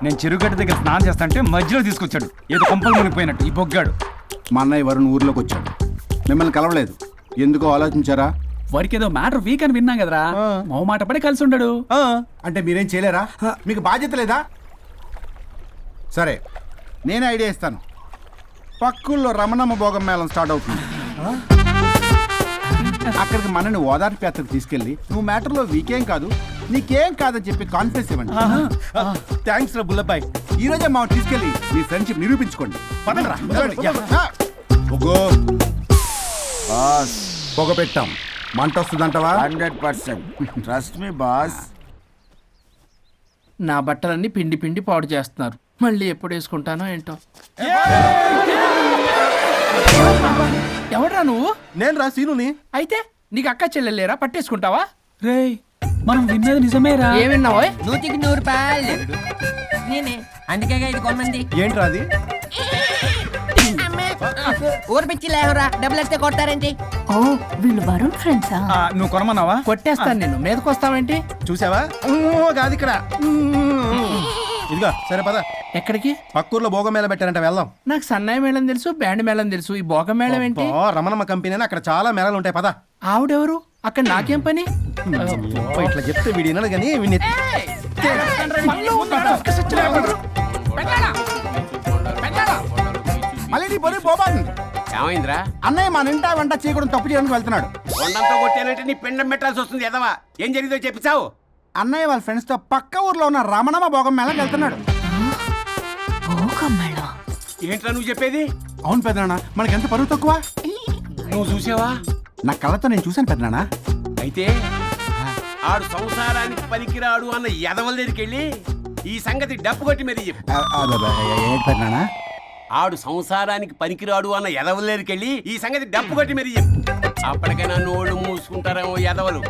నేను చెరుగడ్డ దగ్గర స్నానం చేస్తాంటే మధ్యలో తీసుకొచ్చాడు, ఏదో కంపలు మునిగిపోయినట్టు ఈ బొగ్గాడు. మా అన్నయ్య వరుణ్ ఊర్లోకి వచ్చాడు, మిమ్మల్ని కలవలేదు. ఎందుకో ఆలోచించారా? వాడికి ఏదో మ్యాటర్ వీక్ అని విన్నాం కదరా, మో మాట పడి కలిసి ఉండడు. అంటే మీరేం చేయలేరా? మీకు బాధ్యత లేదా? సరే, నేనే ఐడియా ఇస్తాను. పక్కుల్లో రమణమ్మ భోగం మేళం స్టార్ట్ అవుతుంది. అక్కడికి మనని ఓదార్పు యాత్రకు తీసుకెళ్ళి నువ్వు మ్యాటర్లో వీకేం కాదు, నీకేం కాదని చెప్పి కాన్ఫిడెన్స్ ఇవ్వండి. థ్యాంక్స్ రా బుల్లబ్బాయి. ఈ రోజే మా తీసుకెళ్ళి మీ ఫ్రెండ్షిప్ నిరూపించుకోండి. పదండ్రా. పొగ పెట్టాం, మంట వస్తుందంటవా? 100%. Trust me boss. నా బట్టలన్నీ పిండి పిండి పాడు చేస్తున్నారు. మళ్ళీ ఎప్పుడు వేసుకుంటానో ఏంటో. ఎవడ్రా నువ్వు? నేను రా సీనుని. అయితే నీకు అక్క చెల్లెలేరా, పట్టేసుకుంటావా? రే, మనం విన్నది నిజమేరా? ఏం విన్నావో? 100కి 100 రూపాయలు నేనే, అందుకే ఇది కొమ్మంది. ఏంట్రా అది? ఊరు పిచ్చి లేవరా, డబ్బులు వస్తే కొడతారేంటి? ఓ, వీళ్ళు వరుణ్ ఫ్రెండ్సా? నువ్వు కొనమన్నావా? కొట్టేస్తాను నేను. మీదకొస్తావేంటి? చూసావా? కాదు ఇక్కడ. ఇదిగో సరే పద. ఎక్కడికి? పక్కూర్లో భోగం మేళ పెట్టారంట, వెళ్దాం. నాకు సన్నాయి మేళం తెలుసు, బ్యాండ్ మేళం తెలుసు, ఈ భోగం మేళం ఏంటి? రమణమ్మ కంపెనీ అని అక్కడ చాలా మేళాలు ఉంటాయి, పద. ఆవిడెవరు? అక్కడ నాకేం పని? ఇట్లా చెప్తే వీడి వినడు కానీ వీడిని మళ్ళీ నీ పొరి పోబాతుంది. ఏమైందిరా? అన్నయ్య మా నింటా వెంట చేయకూడదు తప్పు చేయడానికి వెళ్తున్నాడు. వండంతో కొట్టానంటే నీ పిండం పెట్టాల్సి వస్తుంది. ఎదవా, ఏం జరిగిందో చెప్పిచావు? అన్నయ్య వాళ్ళ ఫ్రెండ్స్ తో పక్క ఊర్లో ఉన్న రమణమ్మ భోగం మేళకి వెళ్తున్నాడు. ఏంట్రా నువ్వు చెప్పేది? అవును పెద్దనాన్న, మనకి ఎంత పరువు తక్కువ. నువ్వు చూసావా? నా కళ్ళతో నేను చూశాను పెద్దనాన్న. అయితే ఆడు సంసారానికి పనికిరాడు అన్న ఎదవల దగ్గరికి వెళ్ళి ఈ సంగతి డప్పు కొట్టి మరీ చెప్పు. ఏంటి పెద్దనాన్న? ఆడు సంసారానికి పనికిరాడు అన్న ఎదవలేరికెళ్ళి ఈ సంగతి డప్పు కొట్టి మరీ చెప్పు. అప్పటికైనా నోళ్ళు మూసుకుంటారేమో ఎదవలు.